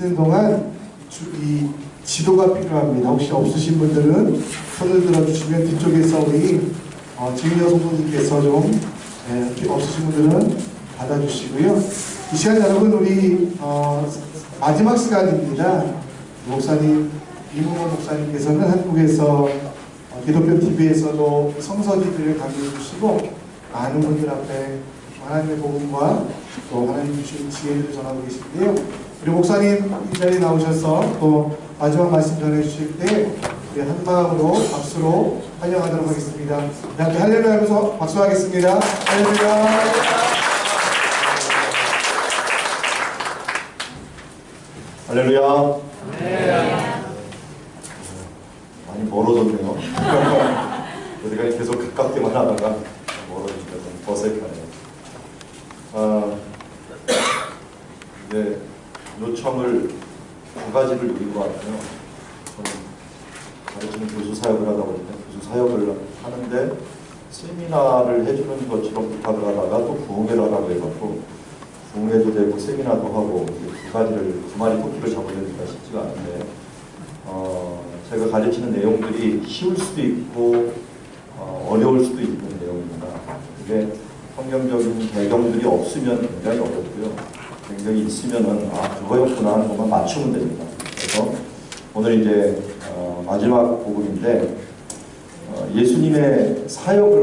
하시는 동안 이 지도가 필요합니다. 혹시 없으신 분들은 손을 들어주시면 뒤쪽에서 우리 증인 여성분들께서 좀 없으신 분들은 받아주시고요. 이 시간 여러분 우리 마지막 시간입니다. 목사님 이문호 목사님께서는 한국에서 기독교 TV에서도 성서기들을 강의해 주시고 많은 분들 앞에 하나님의 복음과 또 하나님 주신 지혜를 전하고 계신데요. 우리 목사님 이 자리에 나오셔서 또 마지막 말씀 전해 주실 때 우리 한 마음으로 박수로 환영하도록 하겠습니다. 함께 할렐루야 하면서 박수하겠습니다. 할렐루야. 할렐루야. 많이 멀어졌네요. 우리가 계속 가깝게만 하다가 멀어지니까 좀 어색하네요. 이제 요청을 두 가지를 드리고 왔고요. 저는 가르치는 교수 사역을 하다 보니까 교수 사역을 하는데 세미나를 해주는 것처럼 부탁을 하다가 또 부흥회를 하라고 해갖고 부흥회도 되고 세미나도 하고 두 가지를 두 마리 토끼를 잡으려니까 쉽지가 않은데 제가 가르치는 내용들이 쉬울 수도 있고 어려울 수도 있는 내용입니다. 이게 성경적인 배경들이 없으면 굉장히 어렵고요. 굉장히 있으면은 그거였구나 하는 것만 맞추면 됩니다. 그래서 오늘 이제 마지막 복음인데 예수님의 사역을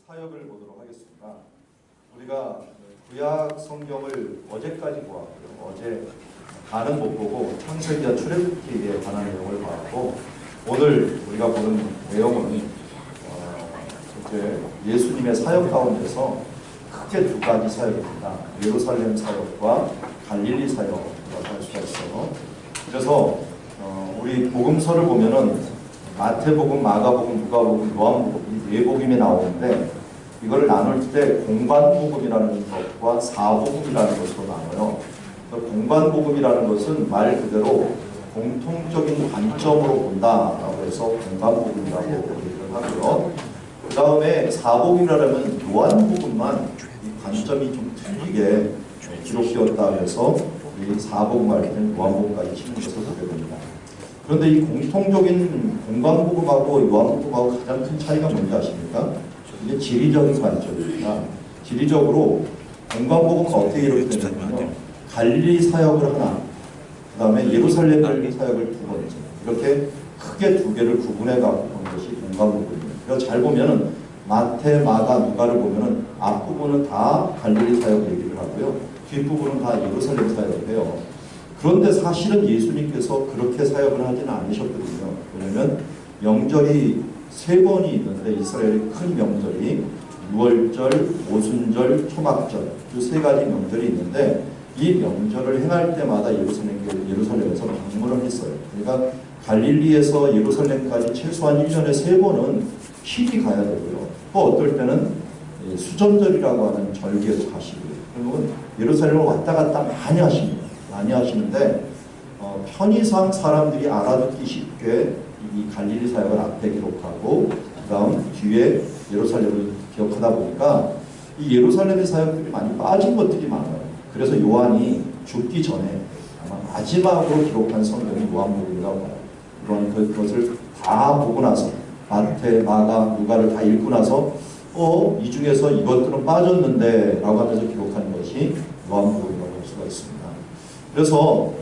보도록 하겠습니다. 우리가 구약 성경을 어제까지 보았고요. 어제 다는 못 보고 창세기와 출애굽기에 관한 내용을 봤고 오늘 우리가 보는 내용은 이제 예수님의 사역 가운데서 크게 두 가지 사역입니다. 예루살렘 사역과 갈릴리 사역이라고 할 수가 있어요. 그래서 우리 복음서를 보면은 마태복음, 마가복음, 누가복음, 요한복음 이 네 복음이 나오는데 이걸 나눌 때 공관복음이라는 것과 사복음이라는 것으로 나눠요. 공관복음이라는 것은 말 그대로 공통적인 관점으로 본다라고 해서 공관복음이라고 얘기를 하고요. 그 다음에 사복음이라면 요한복음만 이 관점이 좀 틀리게 기록되었다 해서 이 사복음 할 때는 요한복음까지 치는 것을 보게 됩니다. 그런데 이 공통적인 공관복음하고 요한복음하고 가장 큰 차이가 뭔지 아십니까? 이게 지리적인 관점입니다. 지리적으로 공관복음은 어떻게 이렇게 되냐면요. 갈릴리 사역을 하나, 그 다음에 예루살렘 사역을 두 번째, 이렇게 크게 두 개를 구분해 갖고 보는 것이 공관복음입니다. 그래서 잘 보면은 마태, 마가, 누가를 보면은 앞부분은 다 갈릴리 사역 얘기를 하고요. 뒷부분은 다 예루살렘 사역을 해요. 그런데 사실은 예수님께서 그렇게 사역을 하지는 않으셨거든요. 왜냐하면 명절이 세 번이 있는데 이스라엘의 큰 명절이 유월절, 오순절, 초막절 이 세 가지 명절이 있는데 이 명절을 행할 때마다 예루살렘에서 방문을 했어요. 그러니까 갈릴리에서 예루살렘까지 최소한 1년에 3번은 필히 가야 되고요. 또 어떨 때는 수전절이라고 하는 절기에도 가시고요. 그러면 예루살렘을 왔다 갔다 많이 하십니다. 많이 하시는데 편의상 사람들이 알아듣기 쉽게 이 갈릴리 사역을 앞에 기록하고 그 다음 뒤에 예루살렘을 기억하다 보니까 이 예루살렘의 사역들이 많이 빠진 것들이 많아요. 그래서 요한이 죽기 전에 아마 마지막으로 기록한 성경이 요한복음이라고 봐요. 그런 그것을 다 보고 나서 마태, 마가, 누가를 다 읽고 나서 이 중에서 이것들은 빠졌는데 라고 하면서 기록한 것이 요한복음이라고 할 수가 있습니다. 그래서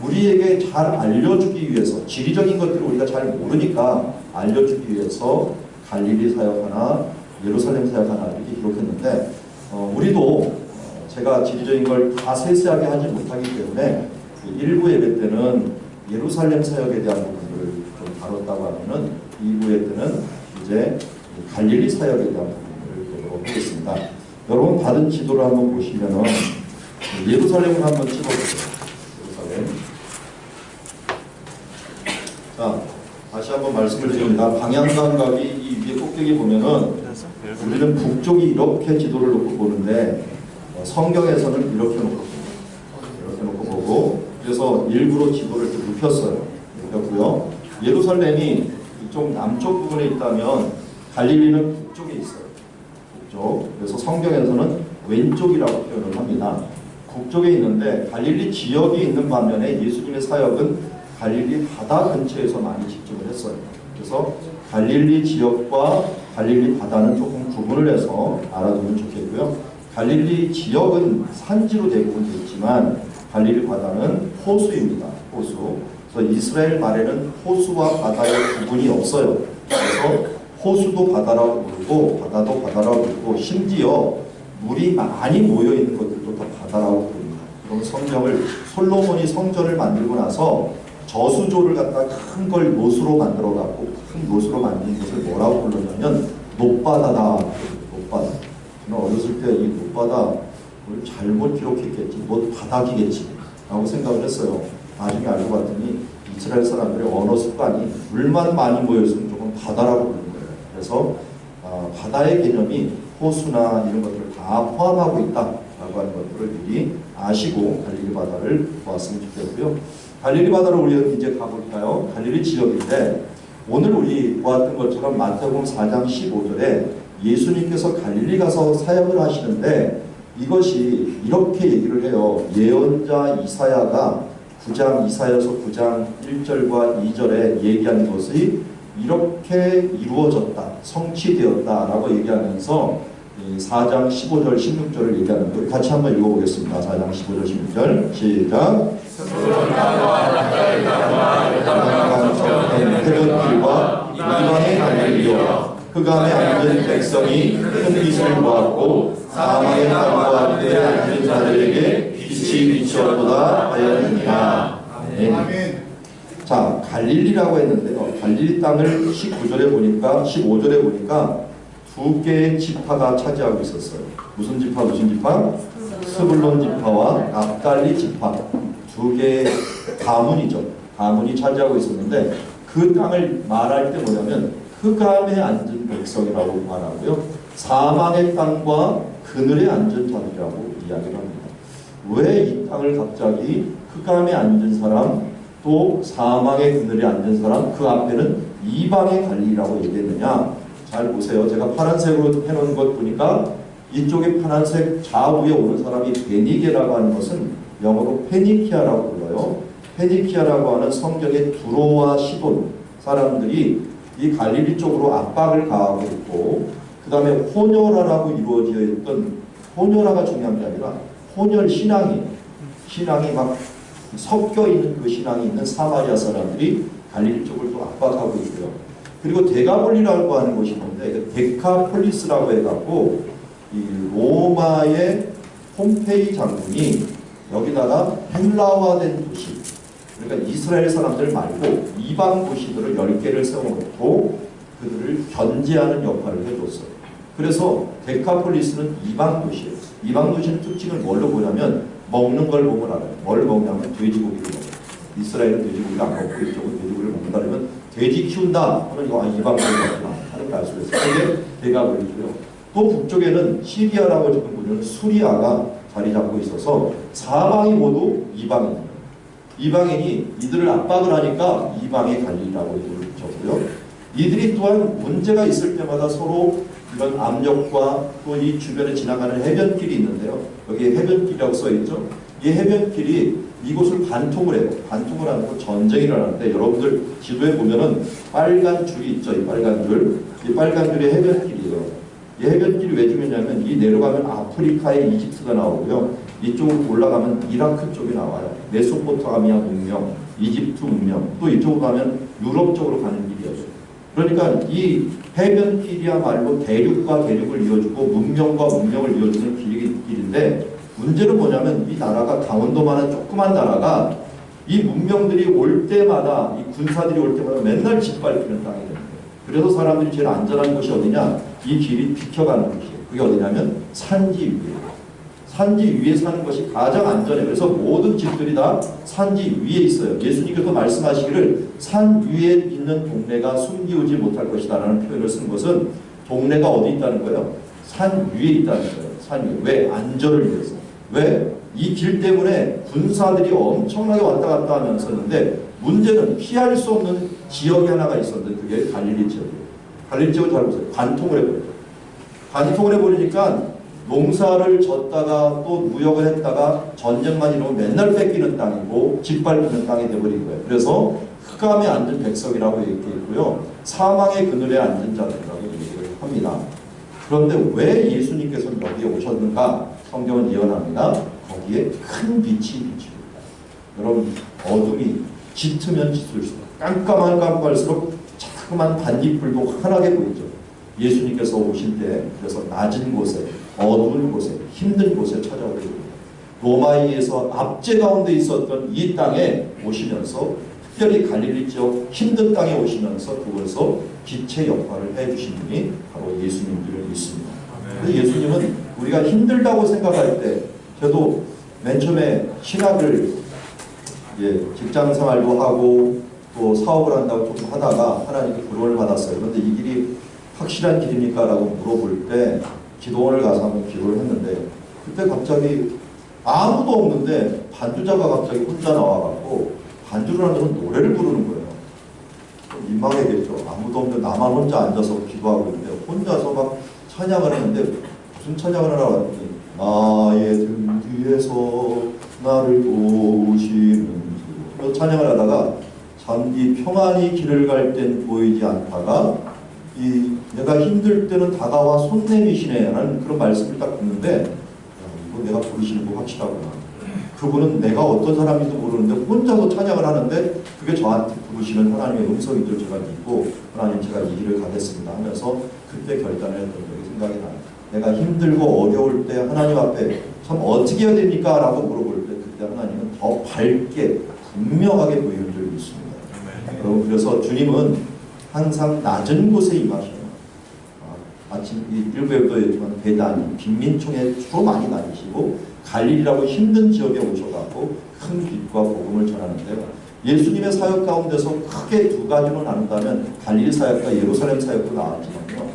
우리에게 잘 알려주기 위해서 지리적인 것들을 우리가 잘 모르니까 알려주기 위해서 갈릴리 사역 하나, 예루살렘 사역 하나 이렇게 기록했는데 우리도 제가 지리적인 걸 다 세세하게 하지 못하기 때문에 일부 예배 때는 예루살렘 사역에 대한 부분을 좀 다뤘다고 하면은 2부 예배 때는 이제 갈릴리 사역에 대한 부분을 보도록 하겠습니다. 여러분 받은 지도를 한번 보시면은 예루살렘을 한번 찍어보세요. 예루살렘. 자, 다시 한번 말씀을 드립니다. 방향 감각이 이 위에 꼭대기 보면은 우리는 북쪽이 이렇게 지도를 놓고 보는데 성경에서는 이렇게 놓고 봅니다. 이렇게 놓고 보고 그래서 일부러 지도를 좀 눕혔어요. 눕혔고요. 예루살렘이 이쪽 남쪽 부분에 있다면 갈릴리는 북쪽에 있어요. 북쪽. 그래서 성경에서는 왼쪽이라고 표현을 합니다. 북쪽에 있는데 갈릴리 지역이 있는 반면에 예수님의 사역은 갈릴리 바다 근처에서 많이 집중을 했어요. 그래서 갈릴리 지역과 갈릴리 바다는 조금 구분을 해서 알아두면 좋겠고요. 갈릴리 지역은 산지로 대부분 되어 있지만 갈릴리 바다는 호수입니다. 호수. 그래서 이스라엘 말에는 호수와 바다의 구분이 없어요. 그래서 호수도 바다라고 부르고 바다도 바다라고 부르고 심지어 물이 많이 모여있는 것들도 다 바다라고 부릅니다. 그럼 성경을 솔로몬이 성전을 만들고 나서 저수조를 갖다 큰 걸 노수로 만들어 갖고 큰 노수로 만든 것을 뭐라고 불렀냐면 높바다다. 높바다. 저는 어렸을 때 이 높바다를 잘못 기록했겠지. 뭐 바닥이겠지 라고 생각을 했어요. 나중에 알고 봤더니 이스라엘 사람들의 언어 습관이 물만 많이 모여있으면 조금 바다라고 부르는 거예요. 그래서 바다의 개념이 호수나 이런 것들을 다 포함하고 있다라고 하는 것들을 미리 아시고 갈릴리 바다를 보았으면 좋겠고요. 갈릴리 바다로 우리 이제 가볼까요? 갈릴리 지역인데 오늘 우리 보았던 것처럼 마태복음 4장 15절에 예수님께서 갈릴리 가서 사역을 하시는데 이것이 이렇게 얘기를 해요. 예언자 이사야가 이사야서 9장 1절과 2절에 얘기한 것이 이렇게 이루어졌다, 성취되었다라고 얘기하면서 4장 15절, 16절을 얘기하는 거 같이 한번 읽어보겠습니다. 4장 15절, 16절 시작. 해변길과 이방의 갈릴리와 흑암에 앉은 백성이 큰 빛을 보았고 사망의 땅과 그에 앉은 자들에게 빛이 비추었도다 하였느니라. 아멘. 자, 갈릴리라고 했는데요. 갈릴리 땅을 19절에 보니까 15절에 보니까 두 개의 지파가 차지하고 있었어요. 무슨 지파? 스불론 지파와 납달리 지파. 두 개의 가문이죠. 가문이 차지하고 있었는데 그 땅을 말할 때 뭐냐면 흑암에 앉은 백성이라고 말하고요. 사망의 땅과 그늘에 앉은 자들이라고 이야기를 합니다. 왜 이 땅을 갑자기 흑암에 앉은 사람 또 사망의 그늘에 앉은 사람 그 앞에는 이방의 갈릴리라고 얘기했느냐. 잘 보세요. 제가 파란색으로 해놓은 것 보니까 이쪽에 파란색 좌우에 오는 사람이 베니게라고 하는 것은 영어로 페니키아라고 불러요. 페니키아라고 하는 성경의 두로와 시돈 사람들이 이 갈릴리 쪽으로 압박을 가하고 있고 그 다음에 호녀라라고 이루어져 있던 호녀라가 중요한 게 아니라 혼혈 신앙이 막 섞여 있는 그 신앙이 있는 사마리아 사람들이 갈릴리 쪽을 또 압박하고 있고요. 그리고 데가볼리라고 하는 곳이 있는데 데카폴리스라고 해갖고 이 로마의 폼페이 장군이 여기다가 헬라화된 도시 그러니까 이스라엘 사람들 말고 이방 도시들을 10개를 세워놓고 그들을 견제하는 역할을 해줬어요. 그래서 데카폴리스는 이방 도시예요. 이방 도시는 특징을 뭘로 보냐면 먹는 걸 보면 알아요. 뭘 먹냐면 돼지고기를 먹어요. 이스라엘은 돼지고기를 안 먹고 이쪽은 돼지고기를 먹는다 그러면 돼지 키운다 하면 이거 이방 도시구나 하는 걸 알 수가 있어요. 이게 데가볼리고요. 또 북쪽에는 시리아라고 지금 보면 수리아가 자리 잡고 있어서 사방이 모두 이방인이에요. 이방인이 이들을 압박을 하니까 이방의 갈릴리라고 이름을 붙였고요. 이들이 또한 문제가 있을 때마다 서로 이런 압력과 또 이 주변에 지나가는 해변길이 있는데요. 여기에 해변길이라고 써있죠. 이 해변길이 이곳을 관통을 해요. 관통을 하는 건 전쟁이 일어나는데 여러분들 지도에 보면은 빨간 줄이 있죠. 이 빨간 줄. 이 빨간 줄이 해변길이에요. 이 해변길이 왜 중요하냐면 이 내려가면 아프리카의 이집트가 나오고요. 이쪽으로 올라가면 이라크 쪽이 나와요. 메소포타미아 문명, 이집트 문명, 또 이쪽으로 가면 유럽 쪽으로 가는 길이었어요. 그러니까 이 해변길이야말로 대륙과 대륙을 이어주고 문명과 문명을 이어주는 길인데 문제는 뭐냐면 이 나라가 강원도만한 조그만 나라가 이 문명들이 올 때마다 이 군사들이 올 때마다 맨날 짓밟히는 땅이 됩니다. 그래서 사람들이 제일 안전한 곳이 어디냐? 이 길이 비켜가는 곳이에요. 그게 어디냐면 산지 위에. 산지 위에 사는 것이 가장 안전해요. 그래서 모든 집들이 다 산지 위에 있어요. 예수님께서 말씀하시기를 산 위에 있는 동네가 숨기우지 못할 것이다 라는 표현을 쓴 것은 동네가 어디 있다는 거예요? 산 위에 있다는 거예요. 산 위에. 왜? 안전을 위해서. 왜? 이 길 때문에 군사들이 엄청나게 왔다 갔다 하면서였는데 문제는 피할 수 없는 지역이 하나가 있었는데 그게 갈릴리 지역이에요. 갈릴리 지역을 잘 보세요. 관통을 해버려요. 관통을 해버리니까 농사를 졌다가 또 무역을 했다가 전쟁만 이루면 맨날 뺏기는 땅이고 짓밟히는 땅이 되어버린 거예요. 그래서 흑암에 앉은 백성이라고 얘기했고요. 사망의 그늘에 앉은 자들이라고 얘기를 합니다. 그런데 왜 예수님께서는 여기에 오셨는가? 성경은 예언합니다. 거기에 큰 빛이 비칩니다. 여러분, 어둠이 짙으면 짙을수록, 깜깜할수록 자꾸만 반딧불도 환하게 보이죠. 예수님께서 오실 때 그래서 낮은 곳에, 어두운 곳에, 힘든 곳에 찾아오게 됩니다. 로마에 의해서 압제 가운데 있었던 이 땅에 오시면서, 특별히 갈릴리 지역 힘든 땅에 오시면서 그곳에서 빛의 역할을 해주신 분이 바로 예수님들을 믿습니다. 그래서 예수님은 우리가 힘들다고 생각할 때, 저도 맨 처음에 신학을 직장 생활도 하고 또 사업을 한다고 조금 하다가 하나님께 부름을 받았어요. 그런데 이 길이 확실한 길입니까? 라고 물어볼 때 기도원을 가서 한번 기도를 했는데, 그때 갑자기 아무도 없는데 반주자가 갑자기 혼자 나와갖고 반주를 하면서 노래를 부르는 거예요. 좀 민망하겠죠. 아무도 없는데 나만 혼자 앉아서 기도하고 있는데 혼자서 막 찬양을 하는데, 무슨 찬양을 하나 봤더니 나의 등 뒤에서 나를 도우시는 주, 찬양을 하다가 잠기 평안히 길을 갈 땐 보이지 않다가 내가 힘들 때는 다가와 손 내미시네 라는 그런 말씀을 딱 듣는데, 이거 내가 부르시는 거 확실하구나. 그분은 내가 어떤 사람인지도 모르는데 혼자서 찬양을 하는데 그게 저한테 부르시는 하나님의 음성인 줄 제가 믿고, 하나님 제가 이 길을 가겠습니다 하면서 그때 결단을 했던 적이 생각이 나요. 내가 힘들고 어려울 때 하나님 앞에 참 어떻게 해야 됩니까? 라고 물어볼 때 그때 하나님은 더 밝게 분명하게 보이는 줄 믿습니다. 여러분, 그래서 주님은 항상 낮은 곳에 임하셔요. 마침 일부에도 얘기했지만 배단, 빈민촌에 주로 많이 다니시고 갈릴리라고 힘든 지역에 오셔가지고 큰 빛과 복음을 전하는데요. 예수님의 사역 가운데서 크게 두 가지로 나눈다면 갈릴리 사역과 예루살렘 사역도 나왔지만요.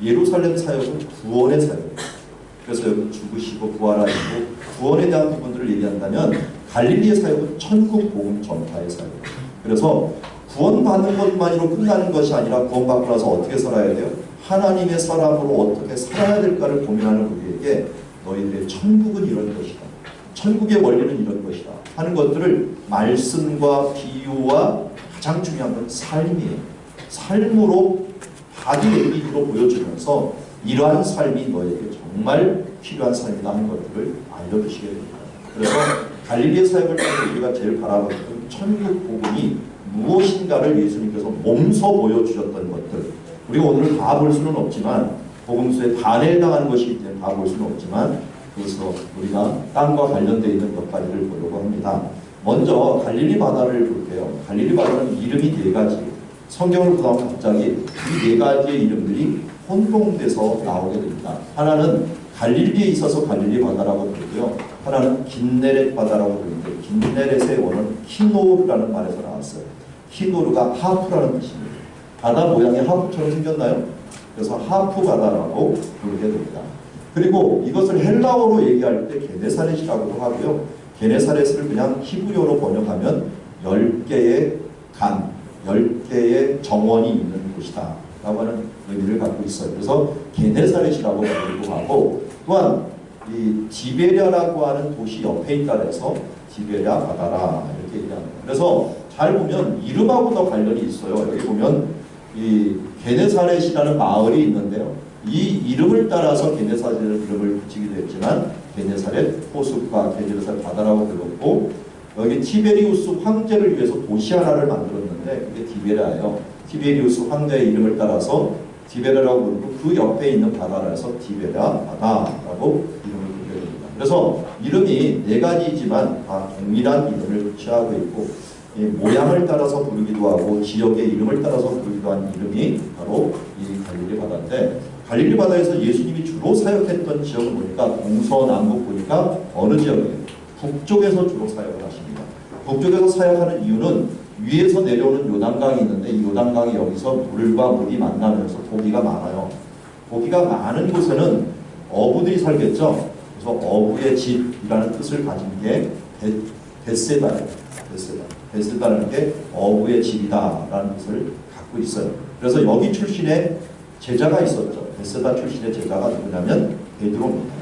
예루살렘 사역은 구원의 사역이에요. 그래서 여기 죽으시고 부활하시고 구원에 대한 부분들을 얘기한다면 갈릴리의 사역은 천국 복음 전파의 사역이에요. 그래서 구원받는 것만으로 끝나는 것이 아니라 구원받고 나서 어떻게 살아야 돼요? 하나님의 사람으로 어떻게 살아야 될까를 고민하는 우리에게 너희들의 천국은 이런 것이다, 천국의 원리는 이런 것이다 하는 것들을 말씀과 비유와 가장 중요한 건 삶이에요. 삶으로 바디 랭귀지로 보여주면서 이러한 삶이 너에게 정말 필요한 삶이다 하는 것들을 알려주시게 됩니다. 그래서 갈릴리 사역을 통해 우리가 제일 바라보는 천국 복음이 무엇인가를 예수님께서 몸소 보여주셨던 것들, 우리가 오늘 다 볼 수는 없지만 복음서의 반에 해당하는 것이기 때문에 다 볼 수는 없지만 그래서 우리가 땅과 관련되어 있는 몇 가지를 보려고 합니다. 먼저 갈릴리 바다를 볼게요. 갈릴리 바다는 이름이 네 가지. 성경을 보다가 갑자기 이 네 가지의 이름들이 혼동돼서 나오게 됩니다. 하나는 갈릴리에 있어서 갈릴리 바다라고 부르고요. 하나는 긴네렛 바다라고 부르는데 긴네렛의 원어는 키노르라는 말에서 나왔어요. 키노르가 하프라는 뜻입니다. 바다 모양이 하프처럼 생겼나요? 그래서 하프 바다라고 부르게 됩니다. 그리고 이것을 헬라어로 얘기할 때 게네사렛이라고도 하고요. 게네사렛을 그냥 히브리어로 번역하면 10개의 강, 10개의 정원이 있는 곳이다 라고 하는 의미를 갖고 있어요. 그래서 게네사렛이라고 부르기도 하고, 또한 이 디베랴라고 하는 도시 옆에 있다 해서 디베랴 바다라 이렇게 얘기합니다. 그래서 잘 보면 이름하고도 관련이 있어요. 여기 보면 이 게네사렛이라는 마을이 있는데요. 이 이름을 따라서 게네사렛 이름을 붙이기도 했지만 게네사렛 호숫가, 게네사렛 바다라고 불렀고, 여기 티베리우스 황제를 위해서 도시 하나를 만들었는데 그게 디베랴예요. 티베리우스 황제의 이름을 따라서 디베랴라고 부르고 그 옆에 있는 바다라서 디베랴 바다라고 이름을 부르게 됩니다. 그래서 이름이 네 가지이지만 다 동일한 이름을 취하고 있고, 이 모양을 따라서 부르기도 하고 지역의 이름을 따라서 부르기도 한 이름이 바로 이 갈릴리 바다인데, 갈릴리 바다에서 예수님이 주로 사역했던 지역을 보니까 동서남북 보니까 어느 지역이에요? 북쪽에서 주로 사역을 하십니다. 북쪽에서 사역하는 이유는 위에서 내려오는 요단강이 있는데 이 요단강이 여기서 물과 물이 만나면서 고기가 많아요. 고기가 많은 곳에는 어부들이 살겠죠. 그래서 어부의 집이라는 뜻을 가진 게 베세다예요. 베세다라는 게 어부의 집이다라는 뜻을 갖고 있어요. 그래서 여기 출신의 제자가 있었죠. 베세다 출신의 제자가 누구냐면 베드로입니다.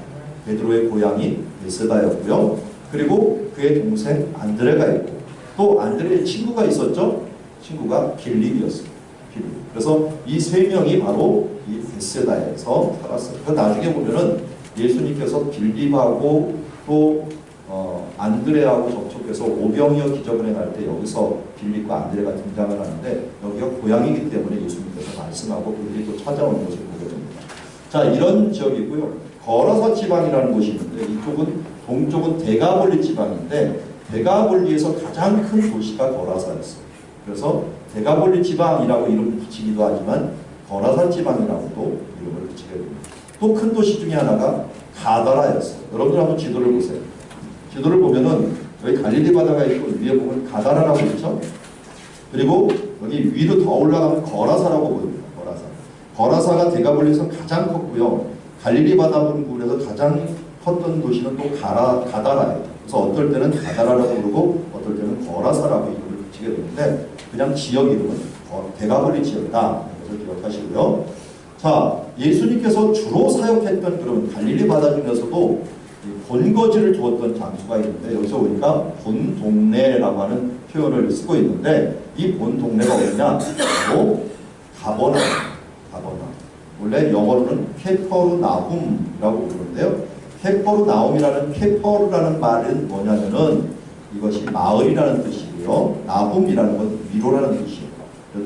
베드로의 고향이 베세다였고요. 그리고 그의 동생 안드레가 있고 또 안드레의 친구가 있었죠. 친구가 빌립이었어요. 빌립. 그래서 이 세 명이 바로 이 베세다에서 살았어요. 그 나중에 보면은 예수님께서 빌립하고 또 안드레하고 접촉해서 오병이어 기적을 행할 때 여기서 빌립과 안드레가 등장을 하는데 여기가 고향이기 때문에 예수님께서 말씀하고 그들이 또 찾아온 것을 보게 됩니다. 자, 이런 지역이고요. 거라사 지방이라는 곳이 있는데 이쪽은 동쪽은 데가볼리 지방인데 데가볼리에서 가장 큰 도시가 거라사였어요. 그래서 데가볼리 지방이라고 이름을 붙이기도 하지만 거라사 지방이라고도 이름을 붙이게 됩니다. 또 큰 도시 중에 하나가 가다라였어요. 여러분들 한번 지도를 보세요. 지도를 보면은 여기 갈릴리 바다가 있고 위에 보면 가다라라고 있죠. 그리고 여기 위로 더 올라가면 거라사라고 보입니다. 거라사. 거라사가 데가볼리에서 가장 컸고요. 갈릴리 바다분굴에서 가장 컸던 도시는 또 가다라예요. 그래서 어떨 때는 가다라라고 부르고 어떨 때는 거라사라고 이름을 붙이게 되는데 그냥 지역 이름은 데가볼리 지역이다. 이것을 기억하시고요. 자, 예수님께서 주로 사역했던 그런 갈릴리 바다 중에서도 본거지를 두었던 장소가 있는데 여기서 보니까 본동네라고 하는 표현을 쓰고 있는데 이 본동네가 어디냐? 바로 가버나움. 원래 영어로는 케퍼르나움이라고 부르는데요. 케퍼르라는 말은 뭐냐면은 이것이 마을이라는 뜻이고요. 나훔이라는 건 위로라는 뜻이에요.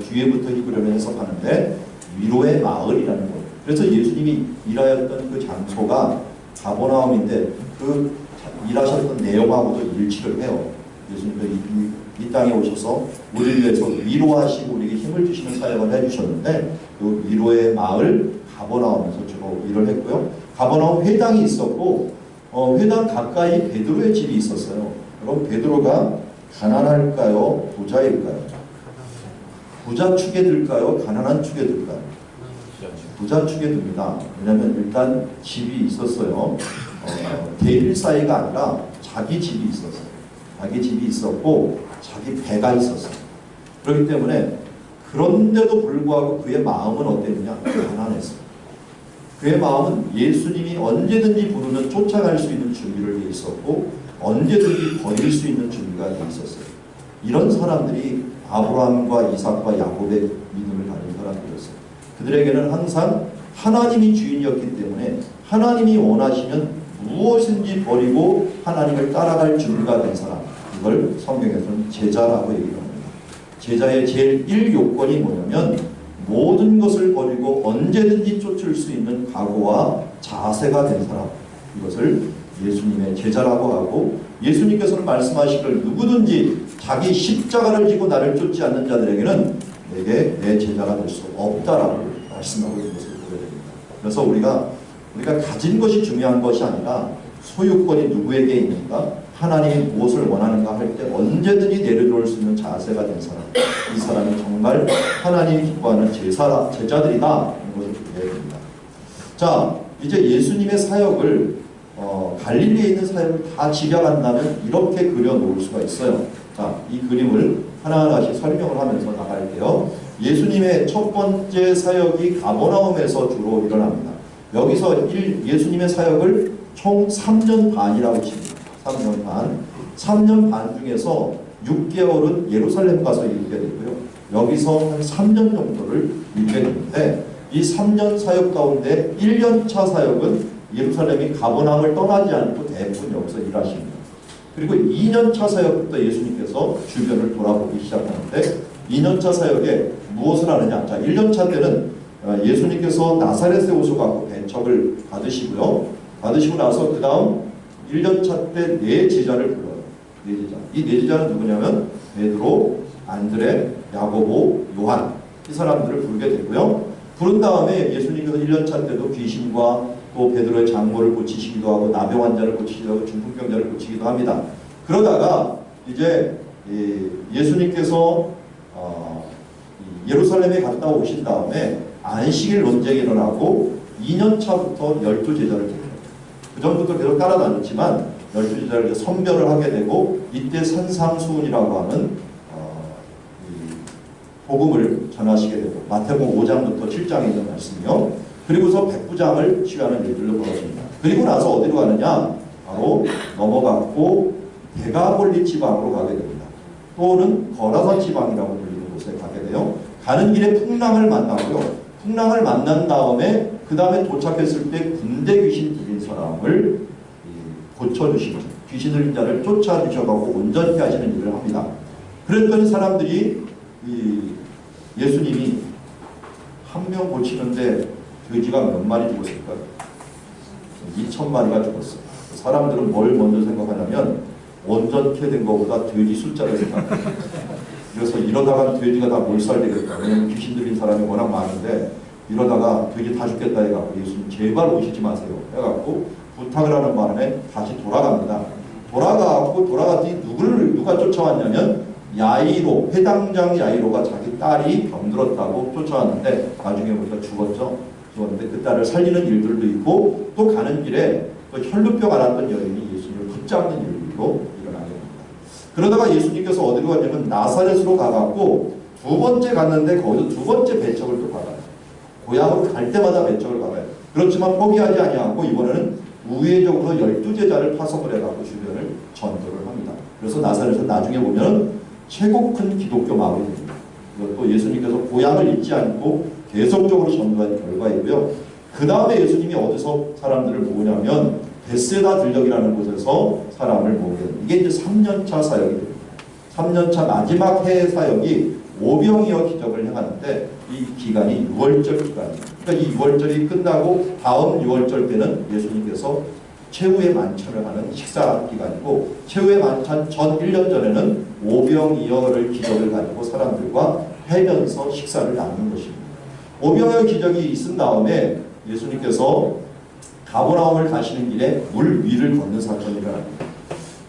뒤에부터 히브리어로 해석하는데 위로의 마을이라는 거예요. 그래서 예수님이 일하였던 그 장소가 가버나움인데 그 일하셨던 내용하고도 일치를 해요. 예수님도 이 땅에 오셔서 우리를 위해서 위로하시고 우리에게 힘을 주시는 사역을 해주셨는데 그 위로의 마을 가버나움에서 주로 일을 했고요. 가버나움 회당이 있었고 회당 가까이 베드로의 집이 있었어요. 그럼 베드로가 가난할까요? 부자일까요? 부자 축에 들까요? 가난한 축에 들까요? 부자 축에 듭니다. 왜냐하면 일단 집이 있었어요. 대일사이가 아니라 자기 집이 있었어요. 자기 집이 있었고 자기 배가 있었어요. 그렇기 때문에 그런데도 불구하고 그의 마음은 어땠느냐? 가난했어요. 그의 마음은 예수님이 언제든지 부르면 쫓아갈 수 있는 준비를 돼 있었고 언제든지 버릴 수 있는 준비가 돼 있었어요. 이런 사람들이 아브라함과 이삭과 야곱의 믿음을 가진 사람들이었어요. 그들에게는 항상 하나님이 주인이었기 때문에 하나님이 원하시면 무엇인지 버리고 하나님을 따라갈 준비가 된 사람, 이걸 성경에서는 제자라고 얘기를 합니다. 제자의 제일 1요건이 뭐냐면 모든 것을 버리고 언제든지 쫓을 수 있는 각오와 자세가 된 사람, 이것을 예수님의 제자라고 하고 예수님께서는 말씀하시기를 누구든지 자기 십자가를 지고 나를 쫓지 않는 자들에게는 내게 내 제자가 될 수 없다라고 말씀하고 있는 것을 보게 됩니다. 그래서 우리가 가진 것이 중요한 것이 아니라 소유권이 누구에게 있는가, 하나님이 무엇을 원하는가 할 때 언제든지 내려놓을 수 있는 자세가 된 사람, 이 사람이 정말 하나님이 기뻐하는 제자들이다, 이런 것을 보게 됩니다. 자, 이제 예수님의 사역을 갈릴리에 있는 사역을 다 집약한다면 이렇게 그려놓을 수가 있어요. 자, 이 그림을 하나하나씩 설명을 하면서 나갈게요. 예수님의 첫 번째 사역이 가버나움에서 주로 일어납니다. 여기서 예수님의 사역을 총 3년 반이라고 칩니다. 3년 반. 3년 반 중에서 6개월은 예루살렘 가서 일게 되고요. 여기서 한 3년 정도를 일게 되는데 이 3년 사역 가운데 1년차 사역은 예루살렘이 가버나움을 떠나지 않고 대부분 여기서 일하십니다. 그리고 2년차 사역부터 예수님께서 주변을 돌아보기 시작하는데 2년차 사역에 무엇을 하느냐. 자, 1년차 때는 예수님께서 나사렛에 오셔서 배척을 받으시고요. 받으시고 나서 그 다음 1년차 때 네 제자를 불러요. 네 제자. 이 네 제자는 누구냐면 베드로, 안드레, 야고보, 요한, 이 사람들을 부르게 되고요. 부른 다음에 예수님께서 1년차 때도 귀신과 또 베드로의 장모를 고치시기도 하고 나병 환자를 고치기도 하고 중풍병자를 고치기도 합니다. 그러다가 이제 예수님께서 예루살렘에 갔다 오신 다음에 안식일 논쟁이 일어나고 2년차부터 12제자를 택해요. 그 전부터 계속 따라다녔지만 12제자를 선별을 하게 되고 이때 산상수훈이라고 하는 복음을 전하시게 되고 마태복음 5장부터 7장에 있는 말씀이요. 그리고서 백부장을 취하는 일들로 벌어집니다. 그리고 나서 어디로 가느냐? 바로 넘어갔고 데가볼리 지방으로 가게 됩니다. 또는 거라산 지방이라고 불리는 곳에 가게 돼요. 가는 길에 풍랑을 만나고요. 풍랑을 만난 다음에 그 다음에 도착했을 때 군대 귀신 들린 사람을 고쳐주시는, 귀신 들린 자를 쫓아주셔가고 온전히 하시는 일을 합니다. 그랬더니 사람들이 예수님이 한 명 고치는데 돼지가 몇 마리 죽었을까요? 2,000마리가 죽었어요. 사람들은 뭘 먼저 생각하냐면 온전케 된 것보다 돼지 숫자를 생각해요. 그래서 이러다가 돼지가 다 몰살되겠다. 왜냐면 귀신 들린 사람이 워낙 많은데 이러다가 돼지 다 죽겠다 해갖고 예수님 제발 오시지 마세요 해갖고 부탁을 하는 바람에 다시 돌아갑니다. 돌아갔더니 누가 쫓아왔냐면 야이로, 회당장 야이로가 자기 딸이 병들었다고 쫓아왔는데 나중에 보니까 죽었는데 그 딸을 살리는 일들도 있고 또 가는 길에 또 혈루병 앓았던 여인이 예수님을 붙잡는 일도 일어나게 됩니다. 그러다가 예수님께서 어디로 가냐면 나사렛으로 가갖고 두 번째 갔는데 거기서 두 번째 배척을 또 받아요. 고향으로 갈 때마다 배척을 받아요. 그렇지만 포기하지 아니하고 이번에는 우회적으로 12제자를 파송을 해갖고 주변을 전도를 합니다. 그래서 나사렛은 나중에 보면 최고 큰 기독교 마을이 됩니다. 이것도 예수님께서 고향을 잊지 않고 계속적으로 전도한 결과이고요. 그 다음에 예수님이 어디서 사람들을 모으냐면 베세다 들녘이라는 곳에서 사람을 모으게 됩니다. 이게 이제 3년차 사역이 됩니다. 3년차 마지막 해의 사역이 오병이어 기적을 행하는데 이 기간이 6월절 기간입니다. 그러니까 이 6월절이 끝나고 다음 6월절 때는 예수님께서 최후의 만찬을 하는 식사 기간이고 최후의 만찬 전 1년 전에는 오병이어를 기적을 가지고 사람들과 회면서 식사를 나누는 것입니다. 오병이어 기적이 있은 다음에 예수님께서 가버나움을 가시는 길에 물 위를 걷는 사건이 일어납니다.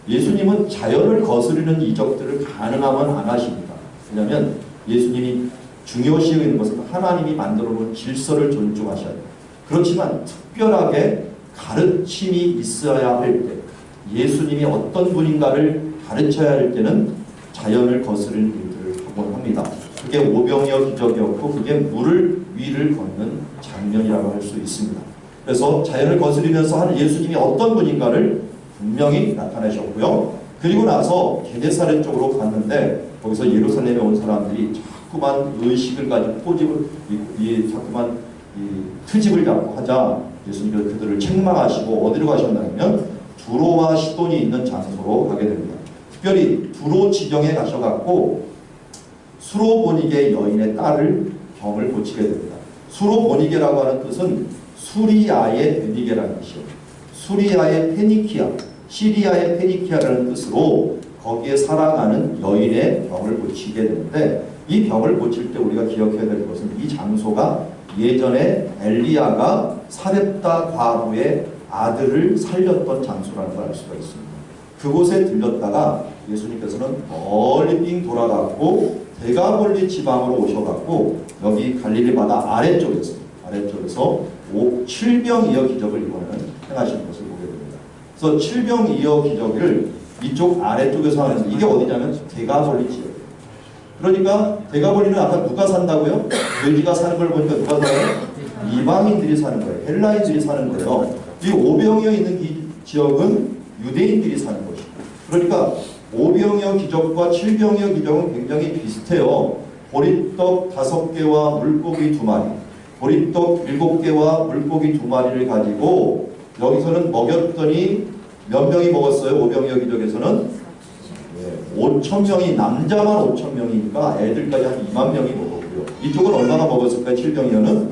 예수님은 자연을 거스르는 이적들을 가능하면 안 하십니다. 왜냐하면 예수님이 중요시 여기는 것은 하나님이 만들어 놓은 질서를 존중하셔야 돼요. 그렇지만 특별하게 가르침이 있어야 할 때, 예수님이 어떤 분인가를 가르쳐야 할 때는 자연을 거스르는 일들을 하곤 합니다. 그게 오병이어 기적이었고 그게 물을 위를 걷는 장면이라고 할 수 있습니다. 그래서 자연을 거스르면서 하는 예수님이 어떤 분인가를 분명히 나타내셨고요. 그리고 나서 게네사렛 쪽으로 갔는데 거기서 예루살렘에 온 사람들이 자꾸만 의식을 가지고 자꾸만 트집을 잡고 하자 예수님께서 그들을 책망하시고 어디로 가셨냐면 두로와 시돈이 있는 장소로 가게 됩니다. 특별히 두로 지경에 가셔갖고 수로보니게 여인의 딸을 병을 고치게 됩니다. 수로보니게라고 하는 뜻은 수리아의 베니게라는 뜻이에요. 수리아의 페니키아, 시리아의 페니키아라는 뜻으로 거기에 살아가는 여인의 병을 고치게 되는데 이 병을 고칠 때 우리가 기억해야 될 것은 이 장소가 예전에 엘리야가 사렙다 과부의 아들을 살렸던 장소라는 걸 알 수가 있습니다. 그곳에 들렸다가 예수님께서는 멀리 빙 돌아갔고 데가볼리 지방으로 오셔갖고 여기 갈릴리 바다 아래쪽에서 7병이어 기적을 이번에는 행하시는 것을 보게 됩니다. 그래서 7병이어 기적을 이쪽 아래쪽에서 하면서 이게 어디냐면 데가볼리 지역이에요. 그러니까 데가볼리는 아까 누가 산다고요? 돼지가 사는 걸 보니까 누가 살아요? 이방인들이 사는 거예요. 헬라인들이 사는 거예요. 이 오병이어 있는 이 지역은 유대인들이 사는 것입니다. 그러니까 오병이어 기적과 7병이어 기적은 굉장히 비슷해요. 보리떡 5개와 물고기 2마리, 보리떡 7개와 물고기 2마리를 가지고 여기서는 먹였더니 몇 명이 먹었어요? 오병이어 기적에서는 5,000명이, 남자만 5,000명이니까 애들까지 한 2만 명이 먹었고요. 이쪽은 얼마나 먹었을까요? 7병이어는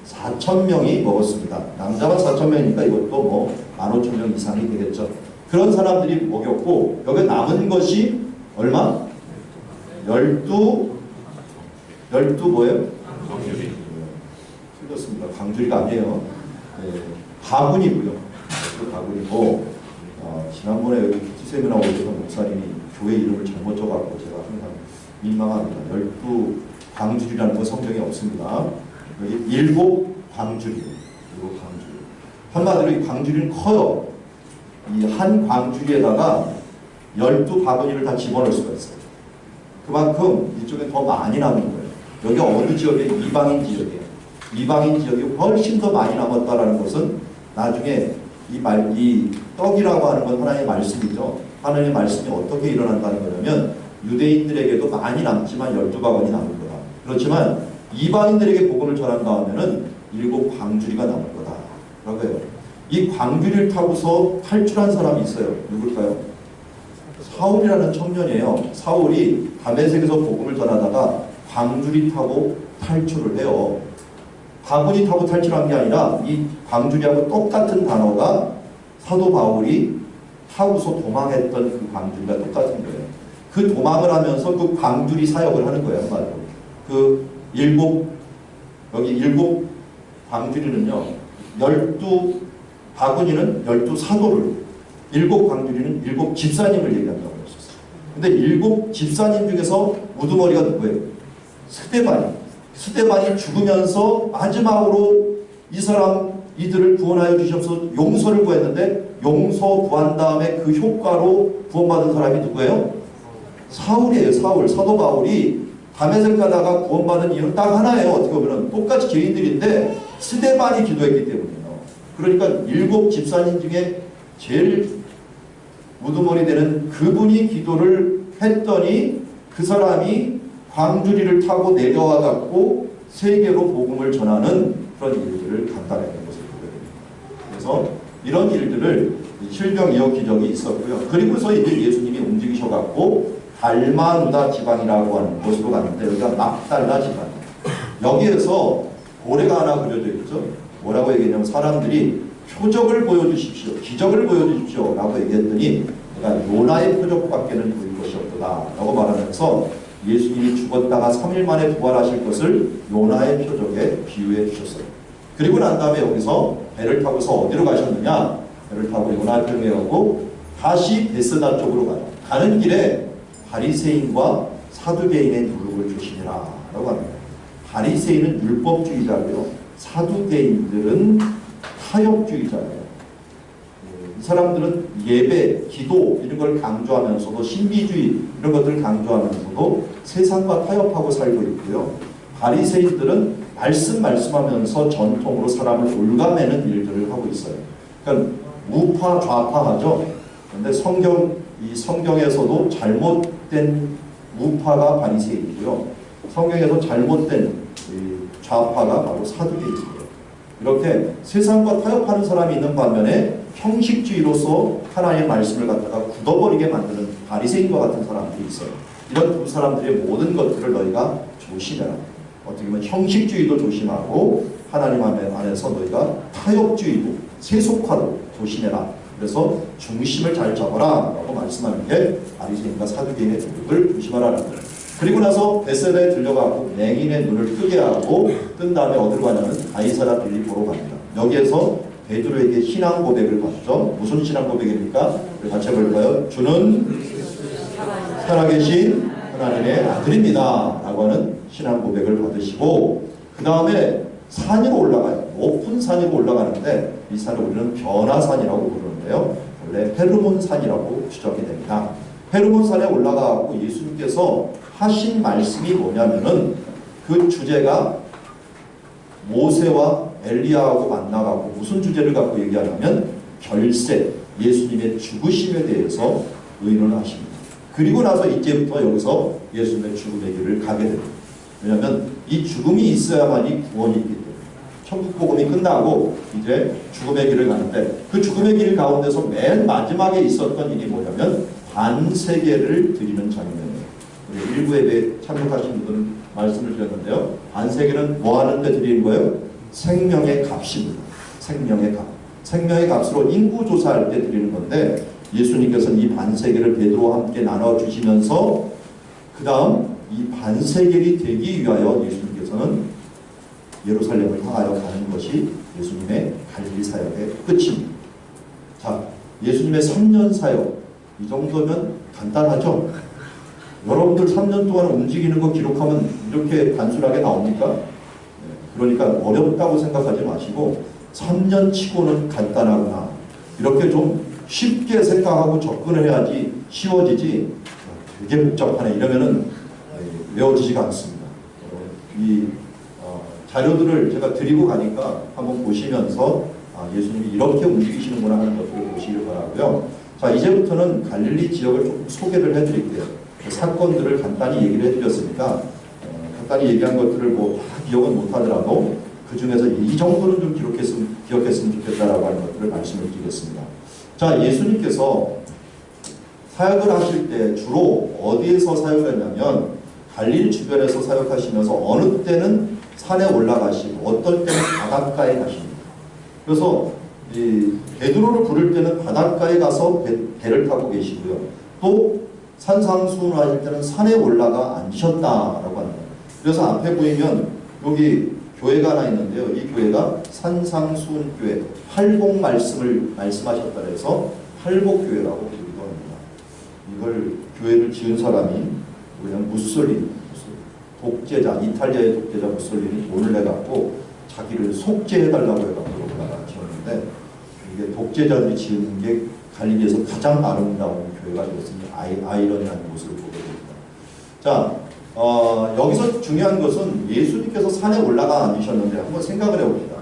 4,000명이 먹었습니다. 남자만 4,000명이니까 이것도 뭐 15,000명 이상이 되겠죠. 그런 사람들이 먹였고 여기 남은 것이 얼마? 12 뭐예요? 광주리. 틀렸습니다. 광주리가 아니에요. 바구니고요. 바구니고 지난번에 여기 큐티세미나 오셨던 목사님이 교회 이름을 잘못 적어갖고 제가 항상 민망합니다. 12 광주리라는 건 성경에 없습니다. 여기 7 광주리. 한마디로 이 광주리는 커요. 이 한 광주리에다가 12바구니를 다 집어넣을 수가 있어요. 그만큼 이쪽에 더 많이 남은 거예요. 여기 어느 지역에 이방인 지역이에요. 이방인 지역이 훨씬 더 많이 남았다라는 것은 나중에 이 떡이라고 하는 건 하나님의 말씀이죠. 하나님의 말씀이 어떻게 일어난다는 거냐면 유대인들에게도 많이 남지만 12바구니 남을 거다. 그렇지만 이방인들에게 복음을 전한 다음에는 7 광주리가 남을 거다. 라고 해요. 이 광주리를 타고서 탈출한 사람이 있어요. 누굴까요? 사울이라는 청년이에요. 사울이 다메섹에서 복음을 전하다가 광주리 타고 탈출을 해요. 바구니 타고 탈출한 게 아니라 이 광주리하고 똑같은 단어가 사도 바울이 타고서 도망했던 그 광주리가 똑같은 거예요. 그 도망을 하면서 그 광주리 사역을 하는 거예요. 말로. 여기 7 광주리는요, 12 바구니는 12 사도를, 7 광주리는 7 집사님을 얘기한다고 했었어요. 근데 7 집사님 중에서 우두머리가 누구예요? 스데반이 죽으면서 마지막으로 이들을 구원하여 주셔서 용서를 구했는데, 용서 구한 다음에 그 효과로 구원받은 사람이 누구예요? 사울이에요. 사도 바울이 다메섹 가다가 구원받은 이유는 딱 하나예요. 어떻게 보면 똑같이 죄인들인데 스데반이 기도했기 때문이에요. 그러니까 7 집사님 중에 제일 우두머리 되는 그분이 기도를 했더니 그 사람이 광주리를 타고 내려와 갖고 세계로 복음을 전하는 그런 일들을 간단하게 것을 보게 됩니다. 그래서 이런 일들을 실병이역 기적이 있었고요. 그리고서 이제 예수님이 움직이셔갖고 달마누다 지방이라고 하는 곳으로 갔는데, 여기가 막달라 지방. 여기에서 고래가 하나 그려져 있죠. 뭐라고 얘기했냐면 사람들이 표적을 보여주십시오, 기적을 보여주십시오 라고 얘기했더니 내가 요나의 표적밖에는 보일 것이 없다 라고 말하면서 예수님이 죽었다가 3일 만에 부활하실 것을 요나의 표적에 비유해 주셨어요. 그리고 난 다음에 여기서 배를 타고서 어디로 가셨느냐, 배를 타고 요나평에 오고 다시 베스다 쪽으로 가요. 가는 길에 바리새인과 사두개인의 누룩을 조심해라 라고 합니다. 바리새인은 율법주의자고요, 사두개인들은 타협주의자예요. 이 사람들은 예배, 기도 이런 걸 강조하면서도 신비주의 이런 것들을 강조하면서도 세상과 타협하고 살고 있고요. 바리새인들은 말씀하면서 전통으로 사람을 올가매는 일들을 하고 있어요. 그러니까 우파 좌파하죠. 그런데 성경에서도 잘못된 우파가 바리새인이고요, 성경에서 잘못된 좌파가 바로 사두개인이에요. 이렇게 세상과 타협하는 사람이 있는 반면에 형식주의로서 하나님의 말씀을 갖다가 굳어버리게 만드는 바리새인과 같은 사람들이 있어요. 이런 두 사람들의 모든 것들을 너희가 조심해라. 어떻게 보면 형식주의도 조심하고 하나님 안에서 너희가 타협주의도 세속화도 조심해라. 그래서 중심을 잘 잡아라 라고 말씀하는 게 바리새인과 사두개인의 도덕을 조심하라는 거예요. 그리고 나서 베세다에 들려가고 맹인의 눈을 뜨게 하고 뜬 다음에 어디로 가냐면 가이사랴 빌립보로 갑니다. 여기에서 베드로에게 신앙 고백을 받죠. 무슨 신앙 고백입니까? 같이 해볼까요? 주는 살아계신 하나님의 아들입니다 라고 하는 신앙 고백을 받으시고, 그 다음에 산으로 올라가요. 높은 산으로 올라가는데 이 산을 우리는 변화산이라고 부르는데요, 원래 헤르몬산이라고 추정이 됩니다. 헤르몬산에 올라가고 예수님께서 하신 말씀이 뭐냐면은 그 주제가 모세와 엘리야하고 만나가고 무슨 주제를 갖고 얘기하냐면 결세, 예수님의 죽으심에 대해서 의논을 하십니다. 그리고 나서 이제부터 여기서 예수님의 죽음의 길을 가게 됩니다. 왜냐하면 이 죽음이 있어야만이 구원이 있기 때문에. 천국 복음이 끝나고 이제 죽음의 길을 가는데, 그 죽음의 길 가운데서 맨 마지막에 있었던 일이 뭐냐면 반세계를 드리는 장면이에요. 우리 일부 예배에 참석하신 분들은 말씀을 드렸는데요, 반세계는 뭐 하는데 드리는 거예요? 생명의 값입니다. 생명의 값. 생명의 값으로 인구 조사할 때 드리는 건데, 예수님께서는 이 반세계를 베드로와 함께 나눠주시면서 그 다음 이 반세계이 되기 위하여 예수님께서는 예루살렘을 향하여 가는 것이 예수님의 갈릴리 사역의 끝입니다. 자, 예수님의 3년 사역, 이 정도면 간단하죠? 여러분들 3년 동안 움직이는 거 기록하면 이렇게 단순하게 나옵니까? 그러니까 어렵다고 생각하지 마시고 3년 치고는 간단하구나, 이렇게 좀 쉽게 생각하고 접근을 해야지 쉬워지지 되게 복잡하네 이러면은 외워지지가 않습니다. 이 자료들을 제가 드리고 가니까 한번 보시면서 예수님이 이렇게 움직이시는구나 하는 것들을 보시길 바라고요. 자, 이제부터는 갈릴리 지역을 좀 소개를 해드릴게요. 그 사건들을 간단히 얘기를 해드렸으니까 간단히 얘기한 것들을 뭐 다 기억은 못하더라도 그 중에서 이 정도는 좀 기억했으면 좋겠다라고 하는 것들을 말씀을 드리겠습니다. 자, 예수님께서 사역을 하실 때 주로 어디에서 사역을 했냐면 갈릴리 주변에서 사역하시면서 어느 때는 산에 올라가시고 어떨 때는 바닷가에 가십니다. 그래서 이 베드로를 부를 때는 바닷가에 가서 배를 타고 계시고요. 또 산상수훈을 하실 때는 산에 올라가 앉으셨다라고 합니다. 그래서 앞에 보이면 여기 교회가 하나 있는데요. 이 교회가 산상수훈교회 팔복 말씀을 말씀하셨다 해서 팔복교회라고 부르기도 합니다. 이걸 교회를 지은 사람이 우리는 무솔리니, 독재자, 이탈리아의 독재자 무솔리니 돈을 내갖고 자기를 속죄해달라고 해갖고 지었는데 이게 독재자들이 지은 게 갈릴리에서 가장 아름다운 교회가 되었으니 아이러니한 모습을 보게 됩니다. 자, 여기서 중요한 것은 예수님께서 산에 올라가 앉으셨는데 한번 생각을 해봅시다.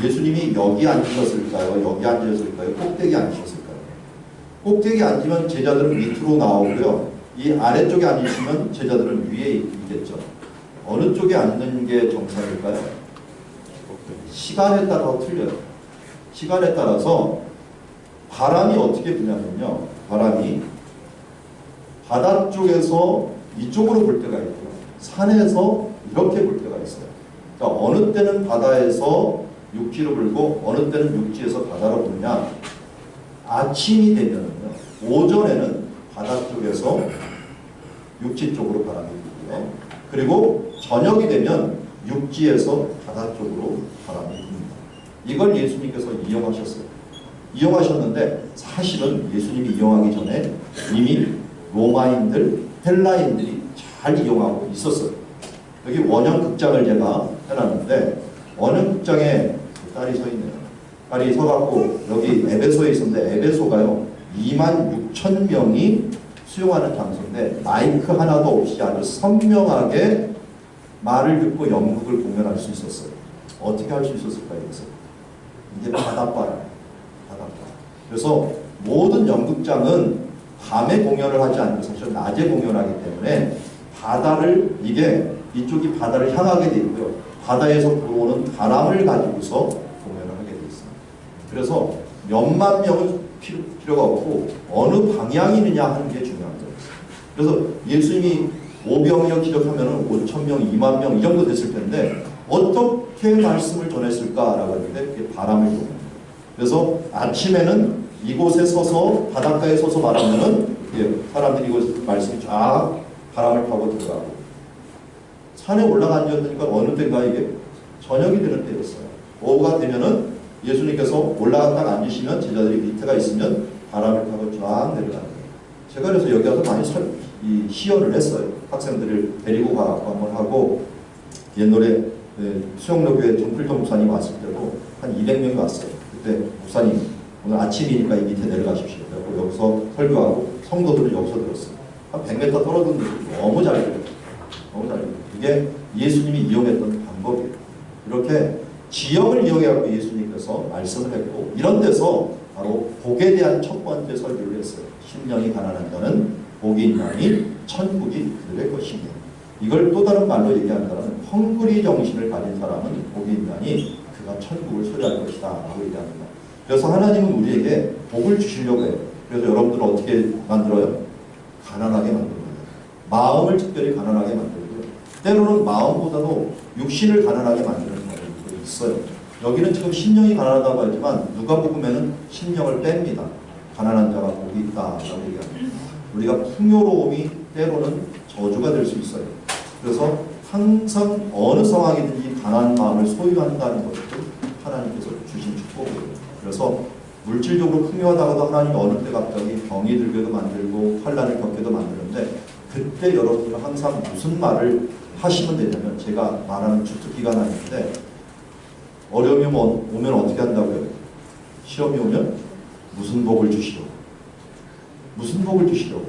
예수님이 여기 앉으셨을까요? 여기 앉으셨을까요? 꼭대기 앉으셨을까요? 꼭대기 앉으면 제자들은 밑으로 나오고요. 이 아래쪽에 앉으시면 제자들은 위에 있겠죠. 어느 쪽에 앉는 게 정상일까요? 시간에 따라 틀려요. 시간에 따라서 바람이 어떻게 부냐면요. 바람이 바다 쪽에서 이쪽으로 불 때가 있고요. 산에서 이렇게 불 때가 있어요. 그러니까 어느 때는 바다에서 육지로 불고 어느 때는 육지에서 바다로 부냐. 아침이 되면은요. 오전에는 바다 쪽에서 육지 쪽으로 바람이 불고요. 그리고 저녁이 되면 육지에서 바다 쪽으로 바람이 붑니다. 이걸 예수님께서 이용하셨어요. 이용하셨는데 사실은 예수님이 이용하기 전에 이미 로마인들, 헬라인들이 잘 이용하고 있었어요. 여기 원형극장을 제가 해놨는데 원형극장에 딸이 서 있네요. 딸이 서갖고 여기 에베소에 있었는데 에베소가요 26,000명이 수용하는 장소인데 마이크 하나도 없이 아주 선명하게 말을 듣고 연극을 공연할 수 있었어요. 어떻게 할 수 있었을까요? 이게 바닷바람. 그래서 모든 연극장은 밤에 공연을 하지 않고 사실 낮에 공연하기 때문에 바다를 이쪽이 바다를 향하게 되어 있고요. 바다에서 불어오는 바람을 가지고서 공연을 하게 되어 있습니다. 그래서 몇만 명은 필요가 없고 어느 방향이느냐 하는 게 중요한 거예요. 그래서 예수님이 오병이어 기적하면 5,000명, 2만 명 이 정도 됐을 텐데 어떻게 말씀을 전했을까라고 했는데 그게 바람을 이용합니다. 그래서 아침에는 이곳에 서서 바닷가에 서서 말하면은 사람들이 이곳 말씀이 쫙 바람을 타고 들어가고 산에 올라가 앉았으니까 어느 때인가 이게 저녁이 되는 때였어요. 오후가 되면은 예수님께서 올라갔다가 앉으시면 제자들이 밑에가 있으면 바람을 타고 쫙 내려가는 거예요. 제가 그래서 여기 와서 많이 시연을 했어요. 학생들을 데리고 가고 한번 하고 옛날에 수영로교회 정필동 목사님 왔을 때도 한 200명이 왔어요. 그때 목사님 오늘 아침이니까 이 밑에 내려가십시오. 그리고 여기서 설교하고 성도들은 여기서 들었어요. 한 100m 떨어졌는데 너무 잘 들어요. 너무 잘 들어요. 이게 예수님이 이용했던 방법이에요. 이렇게 지역을 이용해갖고 예수님께서 말씀을 했고 이런 데서 바로 복에 대한 첫 번째 설교를 했어요. 심령이 가난한 자는 복이 있나니 천국이 그들의 것이며 이걸 또 다른 말로 얘기한다면 헝그리 정신을 가진 사람은 복이 있나니 그가 천국을 소유할 것이다 라고 얘기합니다. 그래서 하나님은 우리에게 복을 주시려고 해요. 그래서 여러분들은 어떻게 만들어요? 가난하게 만들어요. 마음을 특별히 가난하게 만들고요. 때로는 마음보다도 육신을 가난하게 만드는 경우도 있어요. 여기는 지금 심령이 가난하다고 하지만 누가복음에는 심령을 뺍니다. 가난한 자가 복이 있다라고 얘기합니다. 우리가 풍요로움이 때로는 저주가 될 수 있어요. 그래서 항상 어느 상황이든지 가난한 마음을 소유한다는 것도 하나님께서 주신 축복이에요. 그래서 물질적으로 풍요하다가도 하나님이 어느 때 갑자기 병이 들게도 만들고 환난을 겪게도 만드는데 그때 여러분들은 항상 무슨 말을 하시면 되냐면 제가 말하는 주특기가 하나 있는데 어려움이 오면 어떻게 한다고요? 시험이 오면 무슨 복을 주시려고? 무슨 복을 주시려고?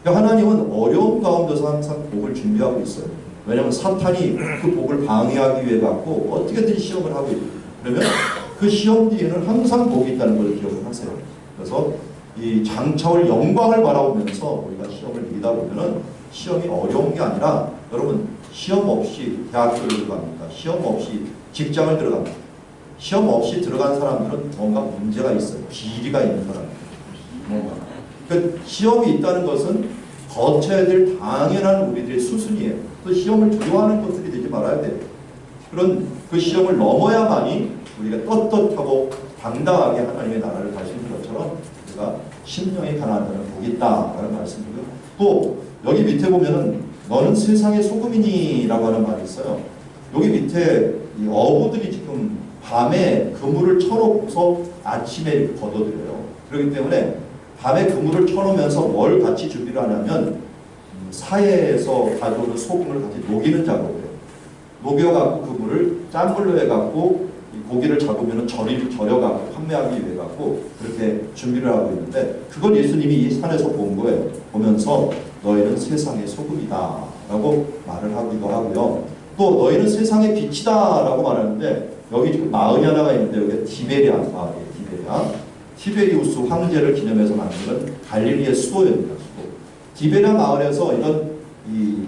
그러니까 하나님은 어려움 가운데서 항상 복을 준비하고 있어요. 왜냐하면 사탄이 그 복을 방해하기 위해 갖고 어떻게든 시험을 하고 있어요. 그러면 그 시험 뒤에는 항상 복이 있다는 걸 기억을 하세요. 그래서 이 장차올 영광을 바라보면서 우리가 시험을 이기다 보면은 시험이 어려운 게 아니라 여러분 시험 없이 대학교를 들어갑니까? 시험 없이 직장을 들어갑니까? 시험 없이 들어간 사람들은 뭔가 문제가 있어요. 비리가 있는 사람들. 뭔가. 그 시험이 있다는 것은 거쳐야 될 당연한 우리들의 수순이에요. 또 시험을 두려워하는 것들이 되지 말아야 돼요. 그런 그 시험을 넘어야만이 우리가 떳떳하고 당당하게 하나님의 나라를 갈 수 있는 것처럼 우리가 심령이 가난한 복이 있다라는 말씀이고요. 또 여기 밑에 보면은 너는 세상의 소금이니라고 하는 말이 있어요. 여기 밑에 이 어부들이 지금 밤에 그물을 쳐놓고서 아침에 걷어들여요. 그렇기 때문에 밤에 그물을 쳐놓으면서 뭘 같이 준비를 하냐면 사해에서 가져오는 소금을 같이 녹이는 작업을 해요. 녹여갖고 그물을 짠물로 해갖고 고기를 잡으면 절여갖고 판매하기 위해 갖고 그렇게 준비를 하고 있는데 그걸 예수님이 이 산에서 본 거예요. 보면서 너희는 세상의 소금이다 라고 말을 하기도 하고요. 또 너희는 세상의 빛이다 라고 말하는데 여기 지금 마을이 하나가 있는데 여기가 티베리아 마을이에요. 티베리아. 티베리우스 황제를 기념해서 만든 갈릴리의 수도입니다. 수도. 티베리아 마을에서 이런 이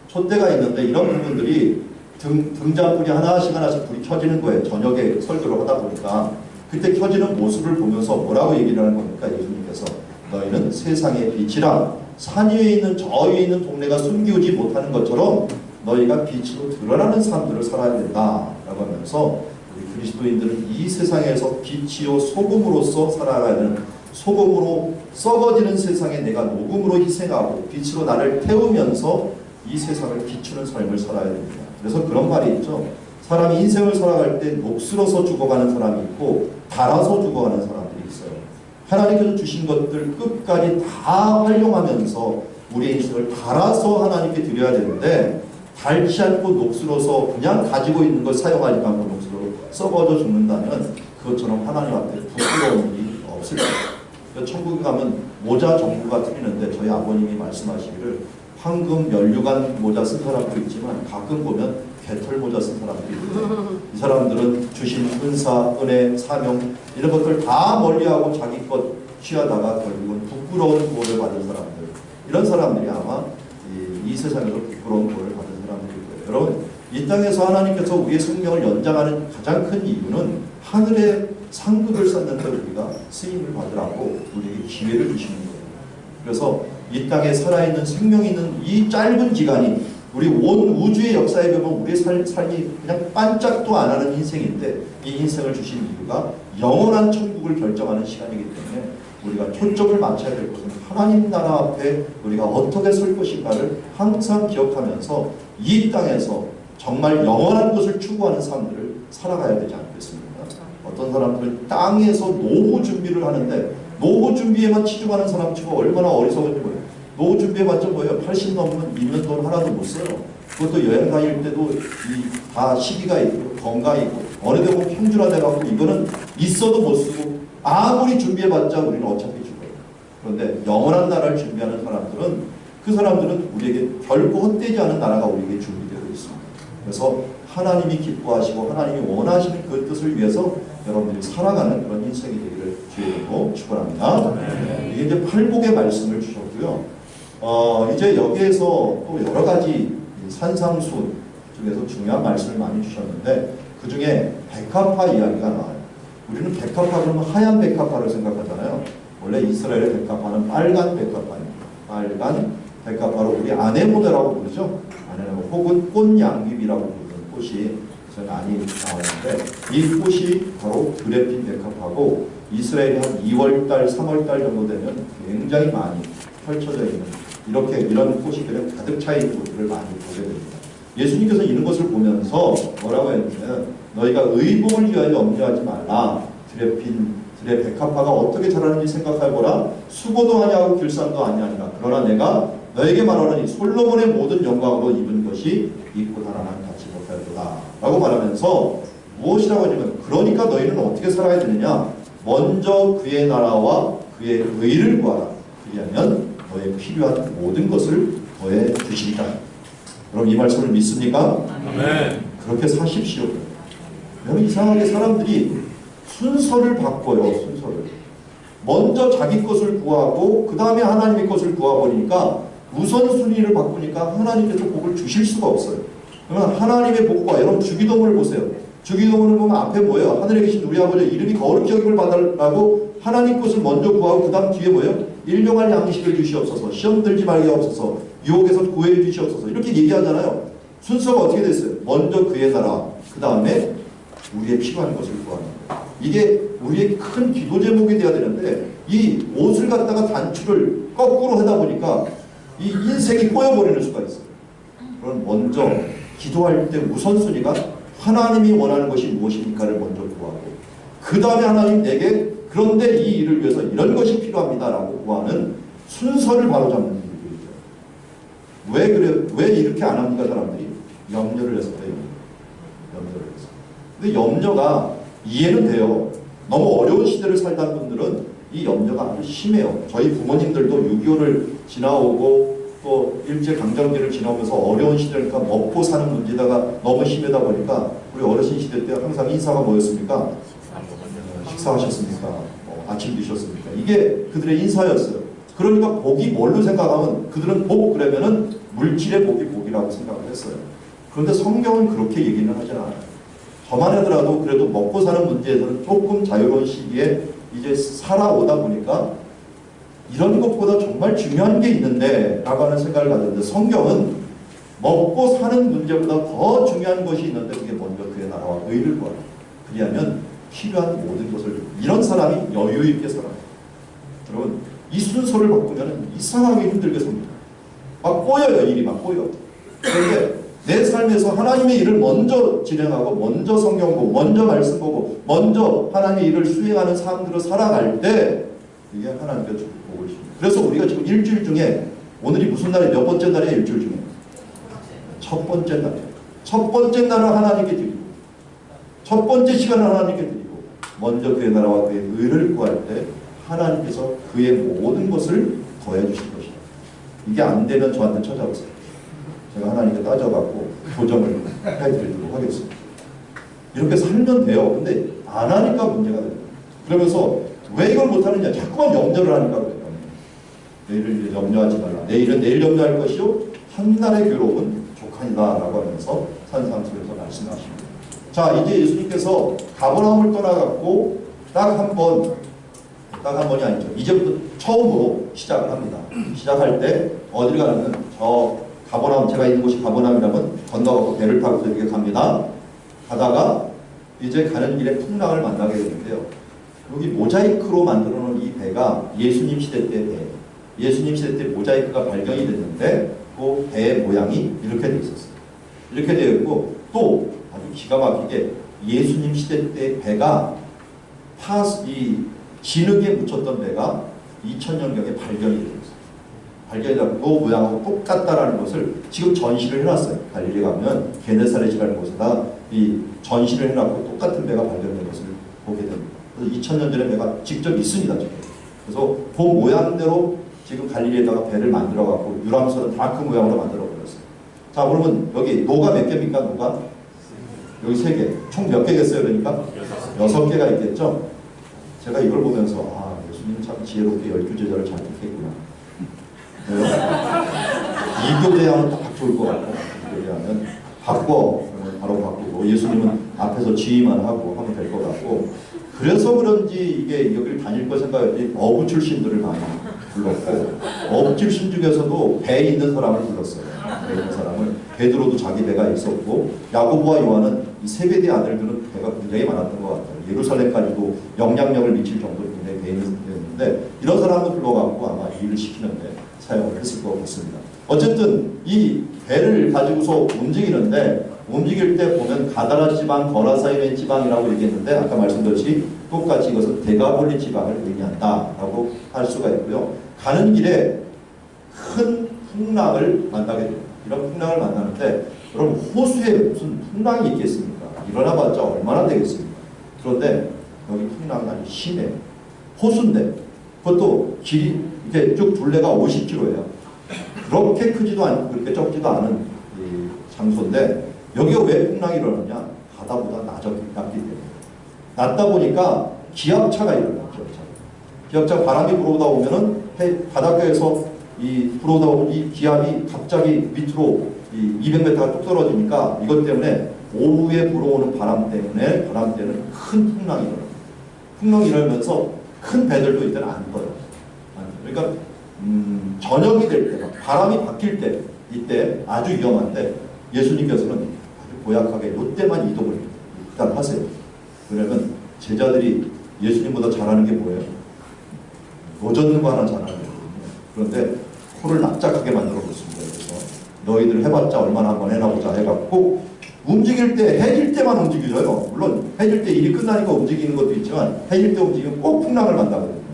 촛대가 있는데 이런 부분들이 등잔불이 하나씩 불이 켜지는 거예요. 저녁에 설교를 하다 보니까 그때 켜지는 모습을 보면서 뭐라고 얘기를 하는 겁니까? 예수님께서 너희는 세상의 빛이라 산 위에 있는 저 위에 있는 동네가 숨기우지 못하는 것처럼 너희가 빛으로 드러나는 삶들을 살아야 된다라고 하면서 우리 그리스도인들은 이 세상에서 빛이요 소금으로서 살아가야 되는 소금으로 썩어지는 세상에 내가 녹음으로 희생하고 빛으로 나를 태우면서 이 세상을 비추는 삶을 살아야 됩니다. 그래서 그런 말이 있죠. 사람이 인생을 살아갈 때 녹슬어서 죽어가는 사람이 있고 달아서 죽어가는 사람들이 있어요. 하나님께서 주신 것들 끝까지 다 활용하면서 우리의 인생을 달아서 하나님께 드려야 되는데 닳지 않고 녹슬어서 그냥 가지고 있는 걸 사용하지 않고 녹슬어 썩어져 죽는다면 그것처럼 하나님 앞에 부끄러운 일이 없을 거예요. 천국에 가면 모자 정부가 틀리는데 저희 아버님이 말씀하시기를 황금 면류관 모자 쓴 사람도 있지만 가끔 보면 개털 모자 쓴 사람들이 있어요. 이 사람들은 주신 은사, 은혜, 사명 이런 것들 다 멀리하고 자기 것 취하다가 결국은 부끄러운 구원을 받은 사람들 이런 사람들이 아마 이 세상에서 부끄러운 구원을 받은 사람들일 거예요. 여러분 이 땅에서 하나님께서 우리의 생명을 연장하는 가장 큰 이유는 하늘의 상급을 쌓는데 우리가 쓰임을 받으라고 우리에게 기회를 주시는 거예요. 그래서 이 땅에 살아있는 생명이 있는 이 짧은 기간이 우리 온 우주의 역사에 보면 우리의 삶이 그냥 반짝도 안 하는 인생인데 이 인생을 주신 이유가 영원한 천국을 결정하는 시간이기 때문에 우리가 초점을 맞춰야 될 것은 하나님 나라 앞에 우리가 어떻게 설 것인가를 항상 기억하면서 이 땅에서 정말 영원한 것을 추구하는 삶들을 살아가야 되지 않겠습니까? 어떤 사람들은 땅에서 노후 준비를 하는데 노후 준비에만 치중하는 사람 치고 얼마나 어리석은지 모르겠어요. 노후 준비해봤자 뭐예요? 80 넘으면 2년 돈 하나도 못 써요. 그것도 여행 다닐 때도 다 시기가 있고 건강이 있고 어느 데 보면 평준화돼갖고 이거는 있어도 못 쓰고 아무리 준비해봤자 우리는 어차피 죽어요. 그런데 영원한 나라를 준비하는 사람들은 그 사람들은 우리에게 결코 헛되지 않은 나라가 우리에게 준비되고 있습니다. 그래서 하나님이 기뻐하시고 하나님이 원하시는 그 뜻을 위해서 여러분들이 살아가는 그런 인생이 되기를 주의 이름으로 축원합니다. 이게 이제 팔복의 말씀을 주셨고요. 이제 여기에서 또 여러 가지 산상수 중에서 중요한 말씀을 많이 주셨는데 그 중에 백합화 이야기가 나와요. 우리는 백합화 그러면 하얀 백합화를 생각하잖아요. 원래 이스라엘의 백합화는 빨간 백합화입니다. 빨간 백합화로 우리 아네모네라고 부르죠. 아네모네 혹은 꽃양귀비라고 부르는 꽃이 많이 나오는데 이 꽃이 바로 드레핀 백합화고 이스라엘이 한 2월달, 3월달 정도 되면 굉장히 많이 펼쳐져 있는 이런 꽃이 그냥 가득 차 있는 곳들을 많이 보게 됩니다. 예수님께서 이런 것을 보면서 뭐라고 했냐면 너희가 의복을 위하여 염려하지 말라. 드레 백합화가 어떻게 자라는지 생각해보라. 수고도 하냐고 길쌈도 아니하니라. 그러나 내가 너에게 말하노니 솔로몬의 모든 영광으로 입은 것이 입고 달아난 같이 못할도다 라고 말하면서 무엇이라고 하냐면 그러니까 너희는 어떻게 살아야 되느냐. 먼저 그의 나라와 그의 의를 구하라. 그리하면 너의 필요한 모든 것을 더해 주시리라. 여러분 이 말씀을 믿습니까? 아멘. 그렇게 사십시오. 여러분 이상하게 사람들이 순서를 바꿔요. 순서를. 먼저 자기 것을 구하고 그 다음에 하나님의 것을 구하버리니까 우선순위를 바꾸니까 하나님께서 복을 주실 수가 없어요. 그러면 하나님의 복과 여러분 주기도문을 보세요. 주기도문을 보면 앞에 뭐예요? 하늘에 계신 우리 아버지 이름이 거룩히 여김을 받으라고 하나님 것을 먼저 구하고 그 다음 뒤에 뭐예요? 일용할 양식을 주시옵소서, 시험 들지 말게 하옵소서, 유혹에서 구해 주시옵소서 이렇게 얘기하잖아요. 순서가 어떻게 됐어요? 먼저 그의 나라, 그 다음에 우리의 필요한 것을 구하는 거예요. 이게 우리의 큰 기도 제목이 돼야 되는데 이 옷을 갖다가 단추를 거꾸로 하다 보니까 이 인생이 꼬여버리는 수가 있어요. 그럼 먼저 기도할 때 우선순위가 하나님이 원하는 것이 무엇입니까를 먼저 구하고 그 다음에 하나님 내게 그런데 이 일을 위해서 이런 것이 필요합니다 라고 구하는 순서를 바로잡는 일들이죠. 왜 그래? 왜 이렇게 안 합니까 사람들이? 염려를 해서 그래요. 염려를 해서. 근데 염려가 이해는 돼요. 너무 어려운 시대를 살다 분들은 이 염려가 아주 심해요. 저희 부모님들도 6.25를 지나오고 또 일제강점기를 지나오면서 어려운 시대니까 먹고 사는 문제다가 너무 심하다 보니까 우리 어르신 시대 때 항상 인사가 뭐였습니까? 식사하셨습니까? 아침 드셨습니까? 이게 그들의 인사였어요. 그러니까 복이 뭘로 생각하면 그들은 복 그러면은 물질의 복이 복이라고 생각을 했어요. 그런데 성경은 그렇게 얘기는 하지 않아요. 저만 하더라도 그래도 먹고 사는 문제에서는 조금 자유로운 시기에 이제 살아오다 보니까 이런 것보다 정말 중요한 게 있는데 라고 하는 생각을 가졌는데 성경은 먹고 사는 문제보다 더 중요한 것이 있는데 그게 먼저 그의 나라와 의를 구하라. 그리하면 필요한 모든 것을 이런 사람이 여유 있게 살아요. 여러분 이 순서를 바꾸면 이상하게 힘들게 삽니다. 막 꼬여요. 일이 막 꼬여. 그런데 내 삶에서 하나님의 일을 먼저 진행하고 먼저 성경 보고 먼저 말씀 보고 먼저 하나님의 일을 수행하는 사람들로 살아갈 때 이게 하나님께 복을 줍니다. 그래서 우리가 지금 일주일 중에 오늘이 무슨 날이 몇 번째 날이에요? 일주일 중에 첫 번째 날이에요. 첫 번째 날을 하나님께 드리고 첫 번째 시간을 하나님께 드리고 먼저 그의 나라와 그의 의를 구할 때 하나님께서 그의 모든 것을 더해 주실 것이다. 이게 안 되면 저한테 찾아오세요. 제가 하나님께 따져갖고 교정을 해드리도록 하겠습니다. 이렇게 살면 돼요. 근데 안 하니까 문제가 돼요. 그러면서 왜 이걸 못하느냐? 자꾸만 염려를 하니까 그래요. 내일을 염려하지 말라. 내일은 내일 염려할 것이요 한날의 괴로움은 족하니라 라고 하면서 산상수에서 말씀하십니다. 자, 이제 예수님께서 가버나움을 떠나갖고 딱 한 번이 아니죠. 이제부터 처음으로 시작을 합니다. 시작할 때 어디를 가냐면 저 가버나움, 제가 있는 곳이 가버나움이라면 건너가고 배를 타고 이렇게 갑니다. 가다가 이제 가는 길에 풍랑을 만나게 되는데요. 여기 모자이크로 만들어 놓은 이 배가 예수님 시대 때 배. 예수님 시대 때 모자이크가 발견이 됐는데 그 배의 모양이 이렇게 되어 있었어요. 이렇게 되어 있고 또 아주 기가 막히게 예수님 시대 때 배가 이 진흙에 묻혔던 배가 2000년경에 발견이 되었어요. 발견이 되고 그 모양하고 똑같다라는 것을 지금 전시를 해놨어요. 갈릴리 가면 게네사렛이라는 곳에다 이 전시를 해놨고 똑같은 배가 발견된 것을 보게 됩니다. 그래서 2000년 전에 배가 직접 있습니다. 지금. 그래서 그 모양대로 지금 갈릴리에다가 배를 만들어갖고 유람선은 다 그 모양으로 만들어버렸어요. 자, 그러면 여기 노가 몇 개입니까? 노가? 여기 3개. 총 몇 개겠어요? 그러니까? 6개가 있겠죠? 제가 이걸 보면서 아, 예수님 참 지혜롭게 12제자를 잘 택했구나. 이교대하면 딱 좋을 것 같고 이교대하면 바꿔 바로 바꾸고 예수님은 앞에서 지휘만 하고 하면 될 것 같고 그래서 그런지 이게 여기를 다닐 거 생각했더니 어부 출신들을 많이 불렀고 어부 출신 중에서도 배에 있는 사람을 불렀어요. 배에 있는 사람을 베드로도 자기 배가 있었고 야고보와 요한은 이 세베대 아들들은 배가 굉장히 많았던 것 같아요. 예루살렘까지도 영향력을 미칠 정도로 굉장히 배에 있는데 이런 사람을 불러갖고 아마 일을 시키는데 사용을 했을 것 같습니다. 어쨌든 이 배를 가지고서 움직이는데 움직일 때 보면 가다라 지방, 거라사이의 지방이라고 얘기했는데 아까 말씀드렸듯이 똑같이 이것은 데가볼리 지방을 의미한다라고 할 수가 있고요. 가는 길에 큰 풍랑을 만나게 됩니다. 이런 풍랑을 만나는데 여러분 호수에 무슨 풍랑이 있겠습니까? 일어나봤자 얼마나 되겠습니까? 그런데 여기 풍랑이 아주 심해요. 호수인데 그것도 길이 이렇게 쭉 둘레가 50km예요. 그렇게 크지도 않고 그렇게 적지도 않은 이 장소인데 여기가 왜 풍랑이 일어나냐? 바다보다 낮기 때문에. 낮다 보니까 기압차가 일어나요. 기압차 바람이 불어오다 보면은 바닷가에서 이 불어오다 보면 이 기압이 갑자기 밑으로 이 200m가 뚝 떨어지니까 이것 때문에 오후에 불어오는 바람 때문에 큰 풍랑이 일어나요. 풍랑이 일어나면서 큰 배들도 이때는 안 떠요. 그러니까 저녁이 될 때, 바람이 바뀔 때, 이때 아주 위험한데 예수님께서는 아주 고약하게 이때만 이동을 일단 하세요. 왜냐하면 제자들이 예수님보다 잘하는 게 뭐예요? 노젓는 거 하나 잘하는 거거든요. 그런데 코를 납작하게 만들어 놓습니다. 그래서 너희들 해봤자 얼마나 한번 해나보자 해갖고 움직일 때 해질 때만 움직여줘요. 물론 해질 때 일이 끝나니까 움직이는 것도 있지만 해질 때 움직이면 꼭 풍랑을 만나거든요.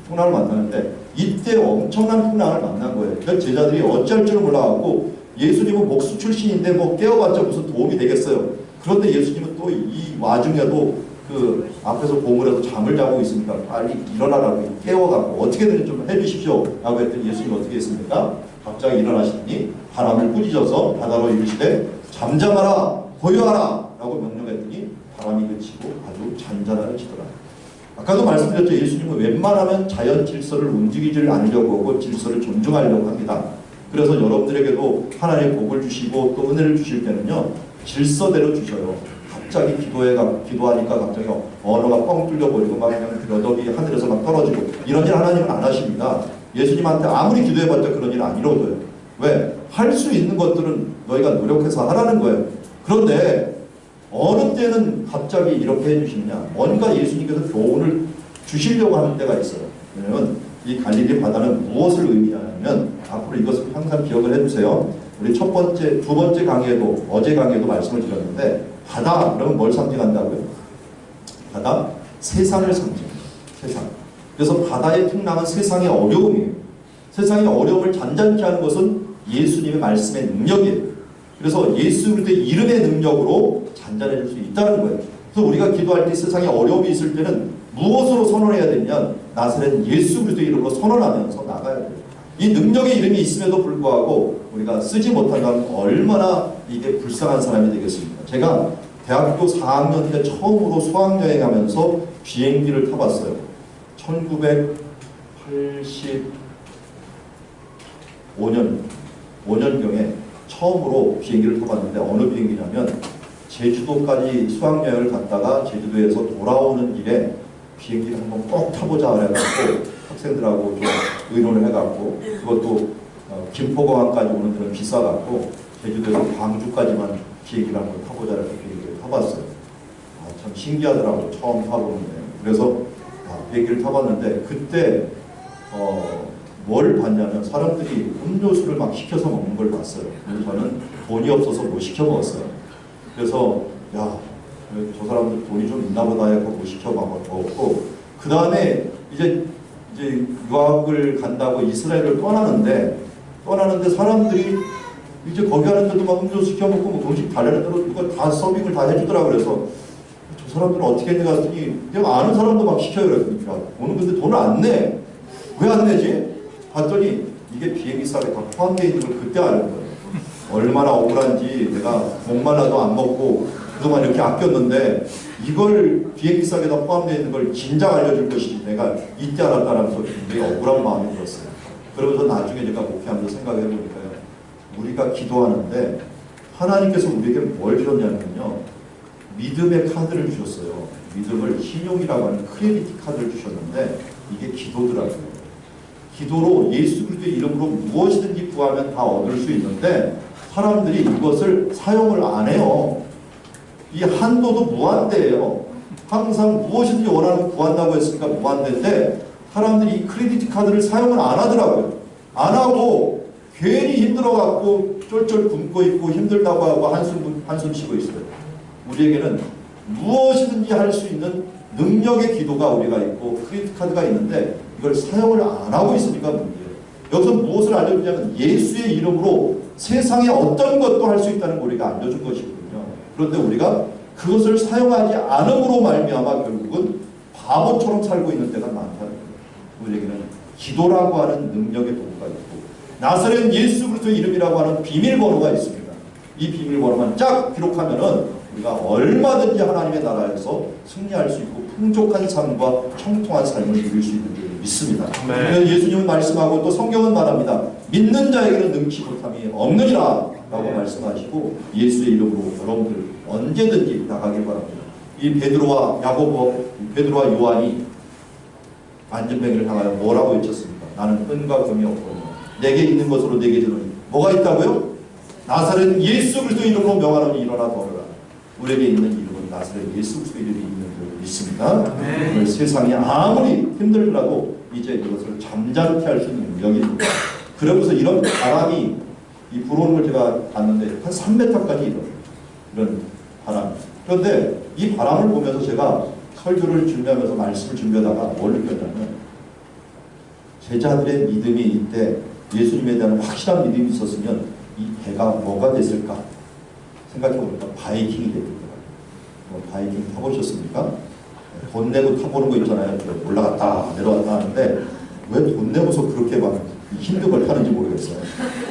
풍랑을 만나는데 이때 엄청난 풍랑을 만난 거예요. 그래서 제자들이 어찌할 줄을 몰라갖고 예수님은 목수 출신인데 뭐 깨워봤자 무슨 도움이 되겠어요. 그런데 예수님은 또 이 와중에도 그 앞에서 공을 해서 잠을 자고 있으니까 빨리 일어나라고 깨워갖고 어떻게든 좀 해주십시오 라고 했더니 예수님 어떻게 했습니까? 갑자기 일어나시더니 바람을 꾸짖어서 바다로 이르시되 잠잠하라 고요하라 라고 명령했더니 바람이 그치고 아주 잔잔하여지더라. 아까도 말씀드렸죠. 예수님은 웬만하면 자연 질서를 움직이지를 않으려고 하고 질서를 존중하려고 합니다. 그래서 여러분들에게도 하나님의 복을 주시고 또 은혜를 주실 때는요, 질서대로 주셔요. 갑자기 기도하니까 갑자기 언어가 뻥 뚫려버리고 막 그냥 벼덕이 하늘에서 막 떨어지고 이런 일 하나님은 안 하십니다. 예수님한테 아무리 기도해봤자 그런 일 안 이루어져요. 왜? 할 수 있는 것들은 너희가 노력해서 하라는 거예요. 그런데 어느 때는 갑자기 이렇게 해주시느냐, 뭔가 예수님께서 교훈을 주시려고 하는 때가 있어요. 왜냐하면 이 갈릴리 바다는 무엇을 의미하냐면, 앞으로 이것을 항상 기억을 해주세요. 우리 두 번째 강의에도, 어제 강의에도 말씀을 드렸는데, 바다 그러면 뭘 상징한다고요? 바다 세상을 상징해요. 세상. 그래서 바다의 풍랑은 세상의 어려움이에요. 세상의 어려움을 잔잔케 하는 것은 예수님의 말씀의 능력이에요. 그래서 예수 그리스도의 이름의 능력으로 잔잔해질 수 있다는 거예요. 그래서 우리가 기도할 때 세상에 어려움이 있을 때는 무엇으로 선언해야 되냐면 나사렛 예수 그리스도의 이름으로 선언하면서 나가야 돼요. 이 능력의 이름이 있음에도 불구하고 우리가 쓰지 못한다면 얼마나 이게 불쌍한 사람이 되겠습니까? 제가 대학교 4학년 때 처음으로 수학여행하면서 비행기를 타봤어요. 1985년경에 처음으로 비행기를 타봤는데, 어느 비행기냐면 제주도까지 수학여행을 갔다가 제주도에서 돌아오는 길에 비행기를 한번 꼭 타보자 그래가지고 학생들하고 좀 의논을 해갖고, 그것도 김포공항까지 오는 데는 비싸갖고 제주도에서 광주까지만 비행기를 한번 타보자 해서 비행기를 타봤어요. 참 신기하더라고요. 처음 타보는데. 그래서 비행기를 타봤는데 그때 뭘 봤냐면 사람들이 음료수를 막 시켜서 먹는 걸 봤어요. 그래서 저는 돈이 없어서 못 시켜 먹었어요. 그래서 야, 저 사람들 돈이 좀 있나 보다 해서 못 시켜 먹었고, 그 다음에 이제 유학을 간다고 이스라엘을 떠나는데 사람들이 이제 거기 가는데도 막 음료수 시켜 먹고 뭐 음식 달라는 대로 이거 다 서빙을 다 해주더라고. 그래서 저 사람들은 어떻게 했냐 갔더니 내가 아는 사람도 막 시켜요. 그러니까 오늘 근데 돈을 안 내. 왜 안 내지? 봤더니 이게 비행기 값에 다 포함되어 있는 걸 그때 아는 거예요. 얼마나 억울한지, 내가 목말라도 안 먹고 그동안 이렇게 아꼈는데 이걸 비행기 값에다 포함되어 있는 걸 진작 알려줄 것이지 내가 이때 알았다라면서 굉장히 억울한 마음이 들었어요. 그러면서 나중에 제가 목회하면서 생각해 보니까요, 우리가 기도하는데 하나님께서 우리에게 뭘 주셨냐면요, 믿음의 카드를 주셨어요. 믿음을 신용이라고 하는 크레디트 카드를 주셨는데 이게 기도더라고요. 기도로 예수 그리스도의 이름으로 무엇이든지 구하면 다 얻을 수 있는데 사람들이 이것을 사용을 안 해요. 이 한도도 무한대예요. 항상 무엇이든지 원하는 구한다고 했으니까 무한대인데 사람들이 이 크레디트 카드를 사용을 안 하더라고요. 안 하고 괜히 힘들어갖고 쫄쫄 굶고 있고 힘들다고 하고 한숨 쉬고 있어요. 우리에게는 무엇이든지 할 수 있는 능력의 기도가 우리가 있고 크레디트 카드가 있는데 이걸 사용을 안 하고 있으니까 문제예요. 여기서 무엇을 알려주냐면 예수의 이름으로 세상에 어떤 것도 할 수 있다는 걸 우리가 알려준 것이거든요. 그런데 우리가 그것을 사용하지 않음으로 말미암아 결국은 바보처럼 살고 있는 때가 많다는 거예요. 우리에게는 기도라고 하는 능력의 도구가 있고 나사렛 예수 그리스도의 이름이라고 하는 비밀번호가 있습니다. 이 비밀번호만 쫙 기록하면은 우리가 얼마든지 하나님의 나라에서 승리할 수 있고 풍족한 삶과 형통한 삶을 누릴 수 있는 줄 믿습니다. 네. 예수님은 말씀하고 또 성경은 말합니다. 믿는 자에게는 능치 못함이 없느니라 라고 말씀하시고 예수의 이름으로 여러분들 언제든지 나가길 바랍니다. 이 베드로와 야고보, 베드로와 요한이 안전뱅이를 향하여 뭐라고 외쳤습니까? 나는 은과 금이 없거니와 내게 있는 것으로 내게 주노니 뭐가 있다고요? 나사렛 예수 그리스도 이름으로 명하노니 일어나 걸으라. 우리에게 있는 이름은 나사렛 예수 그리스도 이름이 있는 줄 믿습니다. 오늘 세상이 아무리 힘들더라도 이제 이것을 잠잠케 할 수 있는 능력이 있습니다. 그러면서 이런 바람이 이 불어오는 걸 제가 봤는데 한 3m까지 이런 바람. 그런데 이 바람을 보면서 제가 설교를 준비하면서 말씀을 준비하다가 뭘 느꼈냐면 제자들의 믿음이 이때 예수님에 대한 확실한 믿음이 있었으면 이 배가 뭐가 됐을까 생각해보니까 바이킹이 됐더라고요. 바이킹 타보셨습니까? 돈 내고 타보는 거 있잖아요. 올라갔다 내려왔다 하는데 왜 돈 내고서 그렇게 막 힘든 걸 타는지 모르겠어요.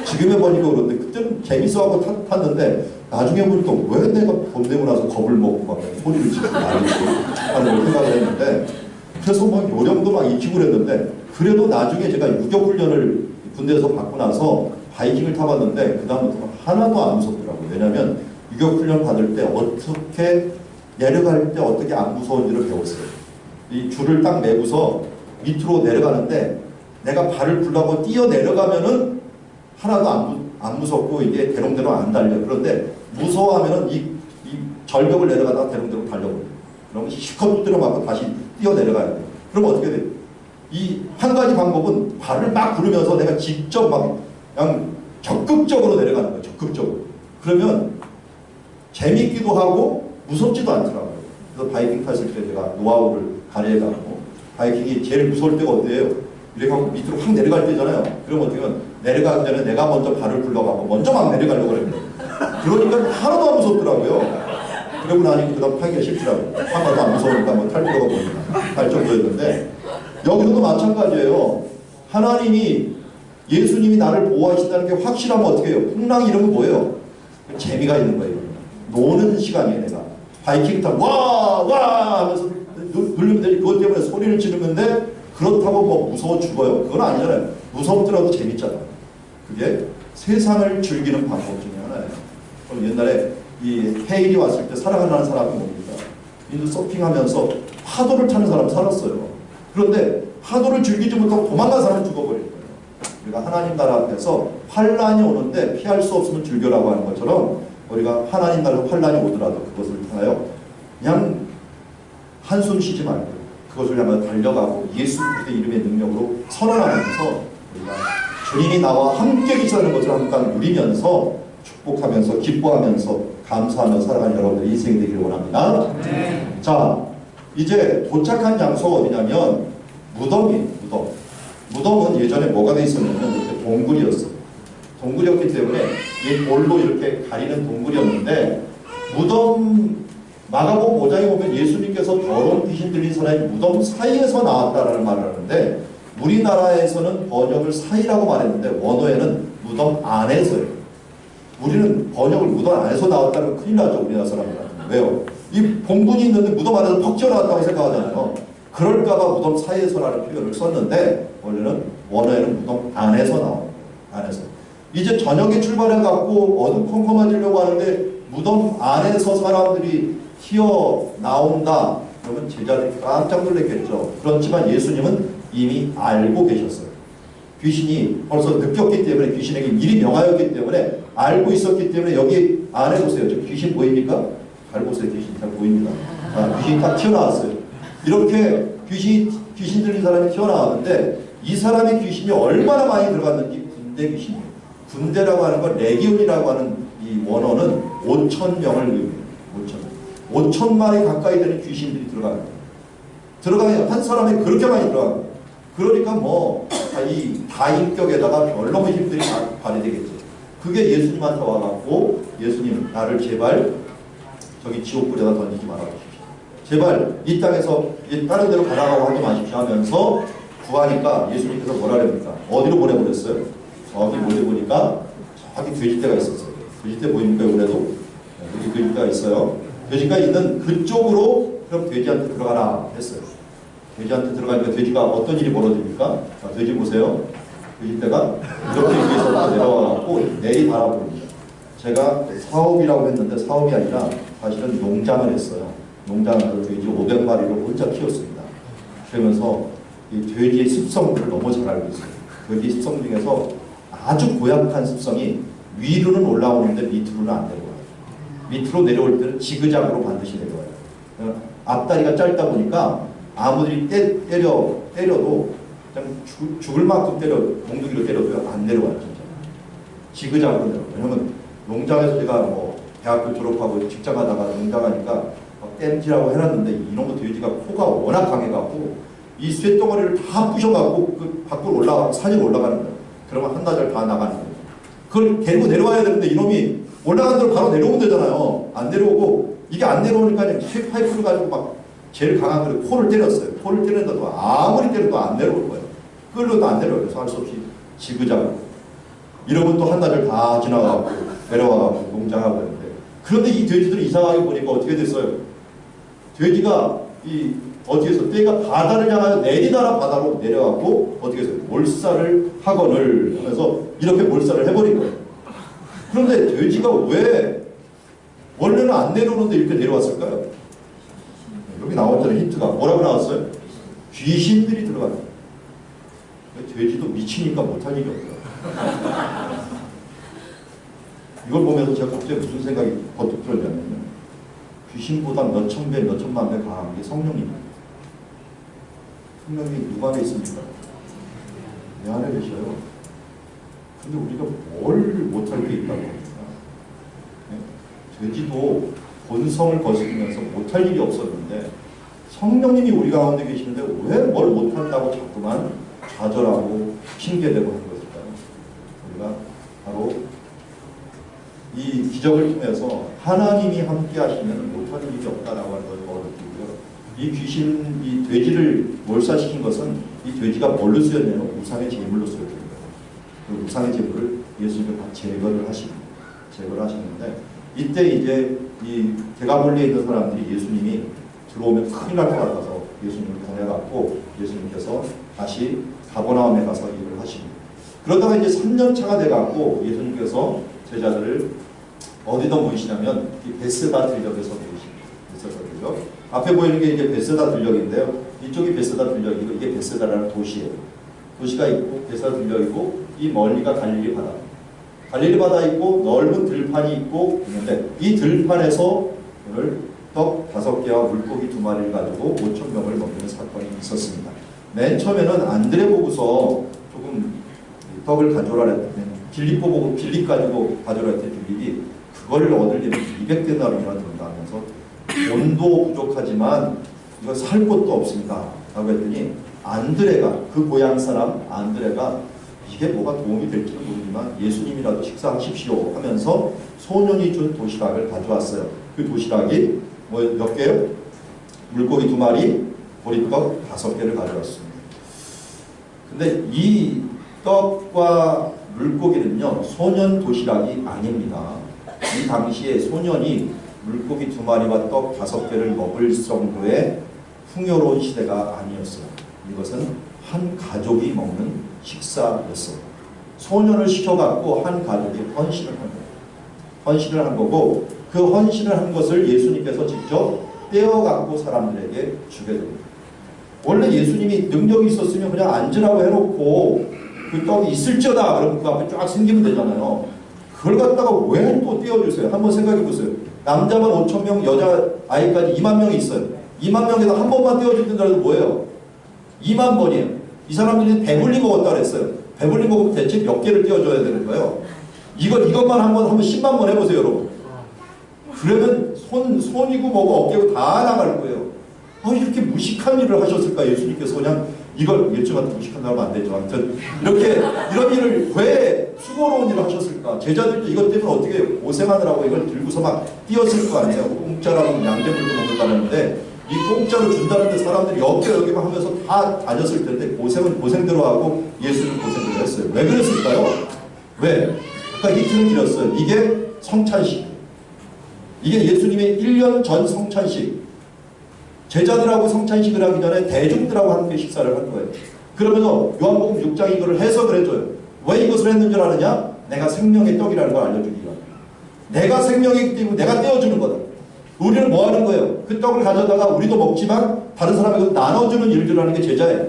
지금 해보니까 그런데 그때는 재밌어하고 탔는데 나중에 보니까 왜 내가 돈 내고 나서 겁을 먹고 막 소리를 지르고 말리고 하는 걸 생각을 했는데 그래서 막 요령도 막 익히고 그랬는데 그래도 나중에 제가 유격훈련을 군대에서 받고 나서 바이킹을 타봤는데 그 다음부터 하나도 안 무섭더라고요. 왜냐하면 유격훈련 받을 때 어떻게 내려갈 때 어떻게 안 무서운지를 배웠어요. 이 줄을 딱 매고서 밑으로 내려가는데 내가 발을 굴라고 뛰어 내려가면은 하나도 안 무섭고 이게 대롱대롱 안 달려. 그런데 무서워하면은 이 절벽을 내려가다가 대롱대롱 달려버려요. 그러면 실컷 두드려 맞고 다시 뛰어 내려가야 돼요. 그럼 어떻게 돼요? 이 한 가지 방법은 발을 막 구르면서 내가 직접 막 그냥 적극적으로 내려가는 거예요. 적극적으로. 그러면 재밌기도 하고 무섭지도 않더라고요. 그래서 바이킹 탔을 때 제가 노하우를 가려가고 바이킹이 제일 무서울 때가 어때요? 이렇게 하고 밑으로 확 내려갈 때잖아요. 그러면 어떻게 하면 내려가기 전에 내가 먼저 발을 굴러가고 먼저 막 내려가려고 그래요. 그러니까 하나도 안 무섭더라고요. 그러고 나니 그 다음 타기가 싫더라고요. 하나도 안 무서우니까 뭐 탈 필요가 보니까 할 정도였는데 여기서도 마찬가지예요. 하나님이 예수님이 나를 보호하신다는 게 확실하면 어떻게 해요? 풍랑 이름은 뭐예요? 재미가 있는 거예요. 노는 시간이에요. 내가 바이킹 타고 와 하면서 누르면 되지. 그것 때문에 소리를 지르는데 그렇다고 뭐 무서워 죽어요? 그건 아니잖아요. 무섭더라도 재밌잖아요. 그게 세상을 즐기는 방법 중에 하나예요. 그럼 옛날에 이 헤일이 왔을 때 사랑하는 사람이 뭡니까? 인도 서핑하면서 파도를 타는 사람 살았어요. 그런데 파도를 즐기지 못하고 도망간 사람은 죽어버릴 거예요. 우리가 하나님 나라 앞에서 환란이 오는데 피할 수 없으면 즐겨라고 하는 것처럼 우리가 하나님 나라 환란이 오더라도 그것을 통하여 그냥 한숨 쉬지 말고 그것을 향해 달려가고 예수 그리스도의 이름의 능력으로 선언하면서 우리가 주님이 나와 함께 계시다는 것을 함께 누리면서 축복하면서 기뻐하면서 감사하며 살아가는 여러분들의 인생이 되기를 원합니다. 자, 이제 도착한 장소가 어디냐면 무덤이에요. 무덤은 예전에 뭐가 돼 있었냐면 이렇게 동굴이었어요. 동굴이었기 때문에 이 돌로 이렇게 가리는 동굴이었는데 무덤 마가복음 5장에 보면 예수님께서 더러운 귀신 들린 사람이 무덤 사이에서 나왔다라는 말을 하는데 우리나라에서는 번역을 사이라고 말했는데 원어에는 무덤 안에서예요. 우리는 번역을 무덤 안에서 나왔다는 건 큰일 나죠. 우리나라 사람들한테. 왜요? 이 봉분이 있는데 무덤 안에서 퍽 튀어나왔다고 생각하잖아요. 그럴까봐 무덤 사이에서라는 표현을 썼는데 원래는 원어에는 무덤 안에서 나와요. 안에서. 이제 저녁에 출발해갖고 어두컴컴해지려고 하는데 무덤 안에서 사람들이 튀어나온다. 그러면 제자들이 깜짝 놀랐겠죠. 그렇지만 예수님은 이미 알고 계셨어요. 귀신이 벌써 느꼈기 때문에 귀신에게 미리 명하였기 때문에 알고 있었기 때문에 여기 안에 보세요. 저 귀신 보입니까? 잘 보세요. 귀신 잘 보입니다. 자, 귀신이 딱 튀어나왔어요. 이렇게 귀신 들린 사람이 튀어나왔는데 이 사람의 귀신이 얼마나 많이 들어갔는지 군대 귀신이에요. 군대라고 하는 건 레기온이라고 하는 이 원어는 5,000명을 의미해요. 5,000마리 가까이 되는 귀신들이 들어가요. 들어가면 한 사람이 그렇게 많이 들어가요. 그러니까 뭐 이 다인격에다가 별로 힘들이 발휘되겠죠. 그게 예수님한테 와갖고 예수님 나를 제발 저기 지옥불에다 던지지 말아주십시오. 제발 이 땅에서 다른 데로 가라고 하지 마십시오 하면서 구하니까 예수님께서 뭐라 그럽니까? 어디로 보내버렸어요? 저기 보내보니까 저기 돼지떼가 있었어요. 돼지떼 보입니까? 그래도 여기 돼지떼가 있어요. 돼지가 있는 그쪽으로 그럼 돼지한테 들어가라 했어요. 돼지한테 들어가니까 돼지가 어떤 일이 벌어집니까? 자, 돼지 보세요. 돼지떼가 이렇게 위에서 내려와갖고 내리 달아버립니다. 제가 사업이라고 했는데 사업이 아니라 사실은 농장을 했어요. 농장을 돼지 500마리를 혼자 키웠습니다. 그러면서 이 돼지의 습성들을 너무 잘 알고 있어요. 돼지 습성 중에서 아주 고약한 습성이 위로는 올라오는데 밑으로는 안 내려와요. 밑으로 내려올 때는 지그작으로 반드시 내려와요. 앞다리가 짧다 보니까 아무리 때려도 그냥 죽을 만큼 몽둥이로 때려도 안 내려와요. 진짜. 지그작으로 내려와요. 왜냐면 농장에서 제가 뭐 대학교 졸업하고 직장 하다가 농장하니까 막 땜질하고 해놨는데 이놈의 돼지가 코가 워낙 강해갖고 이 쇳덩어리를 다 부셔갖고 그 밖으로 산에 올라가는 거예요. 그러면 한나절 다 나가는 거예요. 그걸 데리고 내려와야 되는데 이놈이 올라간 대로 바로 내려오면 되잖아요. 안 내려오고 이게 안 내려오니까 그냥 파이프를 가지고 막 제일 강한 걸 코를 때렸어요. 코를 때렸는데도 아무리 때려도 안 내려올 거예요. 끌려도 안 내려와요. 그래서 할 수 없이 지그작으로. 이러면 또 한나절 다 지나가고 내려와가고 농장하고 있는데 그런데 이 돼지들이 이상하게 보니까 어떻게 됐어요? 돼지가 어떻게 해서 떼가 바다를 향하여 내리다라 바다로 내려가고 어떻게 해서 몰살을 하거늘 하면서 이렇게 몰살을 해버린 거예요. 그런데 돼지가 왜 원래는 안 내려오는데 이렇게 내려왔을까요? 여기 나왔잖아요. 힌트가 뭐라고 나왔어요? 귀신들이 들어가요. 돼지도 미치니까 못할 일이 없어요. 이걸 보면서 제가 갑자기 무슨 생각이 버뜩 들었냐면요. 귀신보다 몇 천 배, 몇 천만 배 강한 게 성령님입니다. 성령이 누구 안에 있습니까? 내 안에 계셔요. 근데 우리가 뭘 못할 게 있다고 합니까? 네? 돼지도 본성을 거스르면서 못할 일이 없었는데 성령님이 우리 가운데 계시는데 왜 뭘 못한다고 자꾸만 좌절하고 핑계대고 하는 것일까요? 우리가 바로 이 기적을 통해서 하나님이 함께 하시면 못하는 일이 없다라고 하는 걸 느끼고요. 이 귀신, 이 돼지를 몰살시킨 것은 이 돼지가 뭘로 쓰였냐면 우상의 제물로 쓰였던 거예요. 그 우상의 제물을 예수님이 다 제거를 하시는데 이때 이제 이 대가볼리에 있는 사람들이 예수님이 들어오면 큰일 날 것 같아서 예수님을 보내갖고 예수님께서 다시 가버나움에 가서 일을 하십니다. 그러다가 이제 3년 차가 돼갖고 예수님께서 제자들을 어디다 모이시냐면 이 베세다 들녘에서 모이십니다. 베세다 들녘. 앞에 보이는 게 이제 베세다 들녘인데요. 이쪽이 베세다 들녘이고 이게 베세다라는 도시예요. 도시가 있고 베세다 들녘이고 이 멀리가 갈릴리 바다. 갈릴리 바다 있고 넓은 들판이 있고 있는데 이 들판에서 오늘 떡 5개와 물고기 2마리를 가지고 5,000명을 먹이는 사건이 있었습니다. 맨 처음에는 안드레 보고서 조금 떡을 가져오라 했더니 빌립 보고 빌립 가지고 가져오라 했더니 빌립이 그걸 얻으려면 200데나리온이나 든다 하면서 돈도 부족하지만 이거 살 곳도 없습니다 라고 했더니 안드레가 그 고향 사람 안드레가 이게 뭐가 도움이 될지는 모르지만 예수님이라도 식사하십시오 하면서 소년이 준 도시락을 가져왔어요. 그 도시락이 뭐 몇 개요? 물고기 2마리, 보리떡 5개를 가져왔습니다. 근데 이 떡과 물고기는요 소년 도시락이 아닙니다. 이 당시에 소년이 물고기 2마리와 떡 5개를 먹을 정도의 풍요로운 시대가 아니었어요. 이것은 한 가족이 먹는 식사였어요. 소년을 시켜갖고 한 가족이 헌신을 한 거예요. 헌신을 한 거고 그 헌신을 한 것을 예수님께서 직접 떼어갖고 사람들에게 주게 됩니다. 원래 예수님이 능력이 있었으면 그냥 앉으라고 해놓고 그 떡이 있을지어다 그러면 그 앞에 쫙 생기면 되잖아요. 그걸 갖다가 왜 또 떼어주세요? 한번 생각해 보세요. 남자만 5,000명, 여자 아이까지 2만 명이 있어요. 2만 명에다 한 번만 떼어주든다도 뭐예요? 2만 번이에요. 이 사람들이 배불리 먹었다 그랬어요. 배불리 먹으면 대체 몇 개를 떼어줘야 되는 거예요? 이것만 하면 10만 번 해보세요, 여러분. 그러면 손이고 뭐고 어깨고 다 나갈 거예요. 이렇게 무식한 일을 하셨을까? 예수님께서 그냥 이걸 예측한테 무식한다고 하면 안 되죠. 아무튼 이렇게 이런 일을 왜 수고로운 일을 하셨을까? 제자들도 이것 때문에 어떻게 고생하느라고 이걸 들고서 막 뛰었을 거 아니에요. 공짜라고 양재물도 먹는다는데 이 공짜로 준다는데 사람들이 여기만 하면서 다 다녔을 텐데 고생은 고생대로 하고 예수는 고생대로 했어요. 왜 그랬을까요? 왜? 아까 힌트를 드렸어요. 이게 성찬식. 이게 예수님의 1년 전 성찬식. 제자들하고 성찬식을 하기 전에 대중들하고 함께 식사를 한 거예요. 그러면서 요한복음 6장 이거를 해석을 해줘요. 왜 이것을 했는 줄 아느냐? 내가 생명의 떡이라는 걸 알려주기 위함. 내가 생명이기 때문에 내가 떼어주는 거다. 우리는 뭐 하는 거예요? 그 떡을 가져다가 우리도 먹지만 다른 사람에게 나눠주는 일들을 하는 게 제자예요.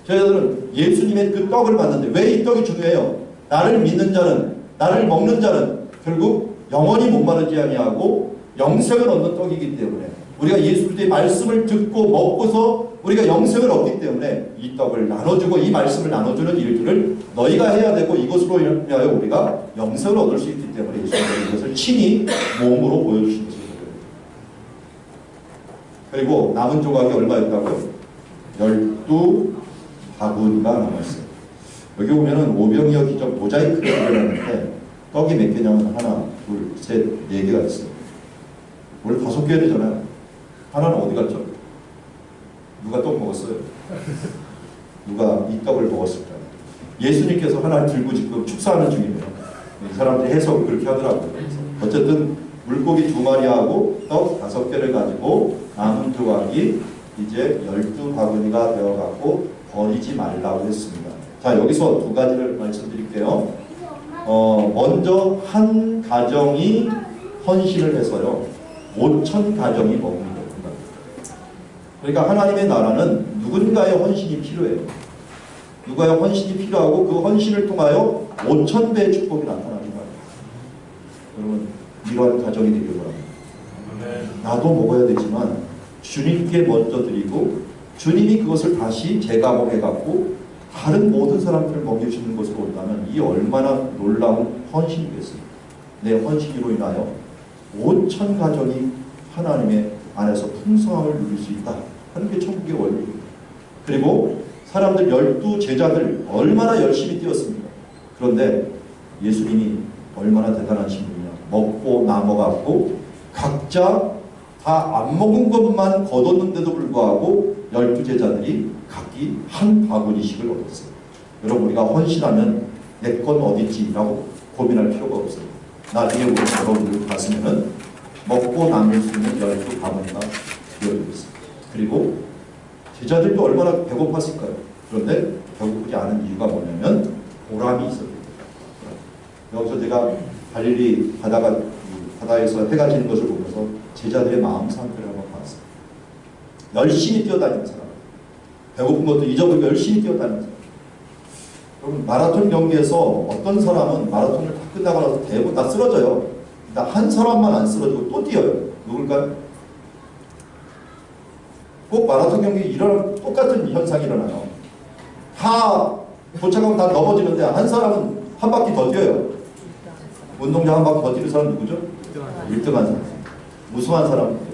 제자들은 예수님의 그 떡을 받는데 왜 이 떡이 중요해요? 나를 믿는 자는, 나를 먹는 자는 결국 영원히 목마르지 아니하고 영생을 얻는 떡이기 때문에 우리가 예수 그리스도의 말씀을 듣고 먹고서 우리가 영생을 얻기 때문에 이 떡을 나눠주고 이 말씀을 나눠주는 일들을 너희가 해야 되고 이것으로 인하여 우리가 영생을 얻을 수 있기 때문에 예수님은 이것을 친히 몸으로 보여주신 것입니다. 그리고 남은 조각이 얼마였다고요? 12바구니가 남았어요. 여기 보면은 오병이어 기적 모자이크를 그려놨는데 떡이 몇 개냐면 하나, 둘, 셋, 네 개가 있어요. 원래 5개야 되잖아요. 하나는 어디 갔죠? 누가 떡 먹었어요? 누가 이 떡을 먹었을까? 예수님께서 하나 들고 지금 축사하는 중이에요. 이 사람들이 해석을 그렇게 하더라고요. 어쨌든 물고기 2마리하고 떡 5개를 가지고 남은 조각이 이제 12바구니가 되어갖고 버리지 말라고 했습니다. 자, 여기서 2가지를 말씀드릴게요. 먼저 한 가정이 헌신을 해서요 5,000 가정이 먹습니다. 그러니까 하나님의 나라는 누군가의 헌신이 필요해요. 누가의 헌신이 필요하고 그 헌신을 통하여 5,000배의 축복이 나타나는 거예요. 여러분 이러한 가정이 되길 바랍니다. 나도 먹어야 되지만 주님께 먼저 드리고 주님이 그것을 다시 재가공해갖고 다른 모든 사람들을 먹여주는 것으로 온다면 이 얼마나 놀라운 헌신이겠습니까? 내 헌신으로 인하여 5,000 가정이 하나님의 안에서 풍성함을 누릴 수 있다 하는 게 천국의 원리입니다. 그리고 사람들 12제자들 얼마나 열심히 뛰었습니까? 그런데 예수님이 얼마나 대단하신 분이냐. 먹고 남아갖고 각자 다 안 먹은 것만 거뒀는데도 불구하고 12제자들이 각기 한 바구니씩을 얻었어요. 여러분 우리가 헌신하면 내 건 어딨지? 라고 고민할 필요가 없어요. 나중에 우리 여러분들 갔으면은 먹고 남을 수 있는 12바구니가 되어지고 있습니다. 그리고 제자들도 얼마나 배고팠을까요? 그런데 배고프지 않은 이유가 뭐냐면 보람이 있었기 때문에. 여기서 제가 갈릴리 바다에서 해가 지는 것을 보면서 제자들의 마음 상태를 한번 봤어요. 열심히 뛰어다니는 사람, 배고픈 것도 잊어버리고 열심히 뛰어다니는 사람. 여러분 마라톤 경기에서 어떤 사람은 마라톤을 다 끝나고 나서 대부분 다 쓰러져요. 한 사람만 안 쓰러지고 또 뛰어요. 누굴까요? 꼭 마라톤 경기 일어나면 똑같은 현상이 일어나요. 다 도착하면 다 넘어지는데 한 사람은 한 바퀴 더 뛰어요. 운동장 한 바퀴 더 뛰는 사람 누구죠? 1등한 사람. 무수한 사람입니다.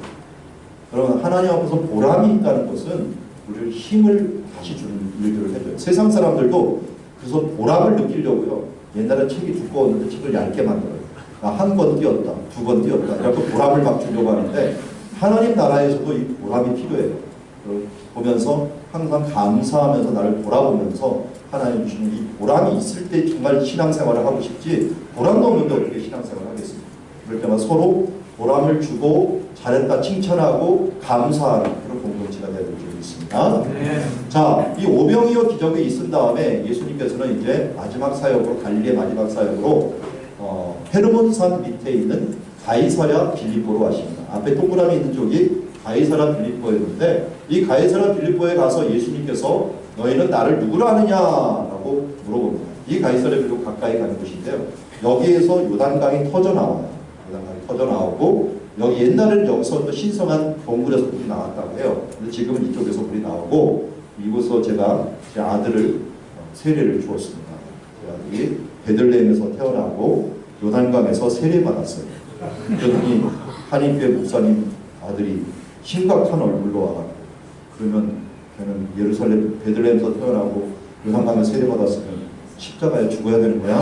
여러분 하나님 앞에서 보람이 있다는 것은 우리를 힘을 다시 주는 일들을 해줘요. 세상 사람들도 그래서 보람을 느끼려고요. 옛날에 책이 두꺼웠는데 책을 얇게 만들어요. 한 권 뛰었다, 2권 뛰었다 이렇게 보람을 막 주려고 하는데 하나님 나라에서도 이 보람이 필요해요. 보면서 항상 감사하면서 나를 돌아보면서 하나님 주시는 이 보람이 있을 때 정말 신앙생활을 하고 싶지 보람도 없는데 어떻게 신앙생활을 하겠습니까? 그럴 때마다 서로 보람을 주고 잘했다 칭찬하고 감사하는 그런 공동체가 되어야 될 줄이 있습니다. 네. 자, 이 오병이어 기적이 있은 다음에 예수님께서는 이제 마지막 사역으로 갈릴리의 마지막 사역으로 헤르몬산 밑에 있는 가이사랴 빌립보로 가십니다. 앞에 동그라미 있는 쪽이 가이사랴 빌립보였는데 이 가이사랴 빌립보에 가서 예수님께서 너희는 나를 누구로 아느냐라고 물어봅니다. 이 가이사랴 빌립보 가까이 가는 곳인데요. 여기에서 요단강이 터져 나와요. 요단강이 터져 나오고 여기 옛날에는 여기서 또 신성한 동굴에서 물이 나왔다고 해요. 근데 지금은 이쪽에서 물이 나오고 이곳에서 제가 제 아들을 세례를 주었습니다. 제 아들이 베들레헴에서 태어나고 요단강에서 세례받았어요. 그랬더니 한인교회 목사님 아들이 심각한 얼굴로 와가지고 그러면 걔는 예루살렘 베들레헴에서 태어나고 요단강에서 세례받았으면 십자가에 죽어야 되는 거야?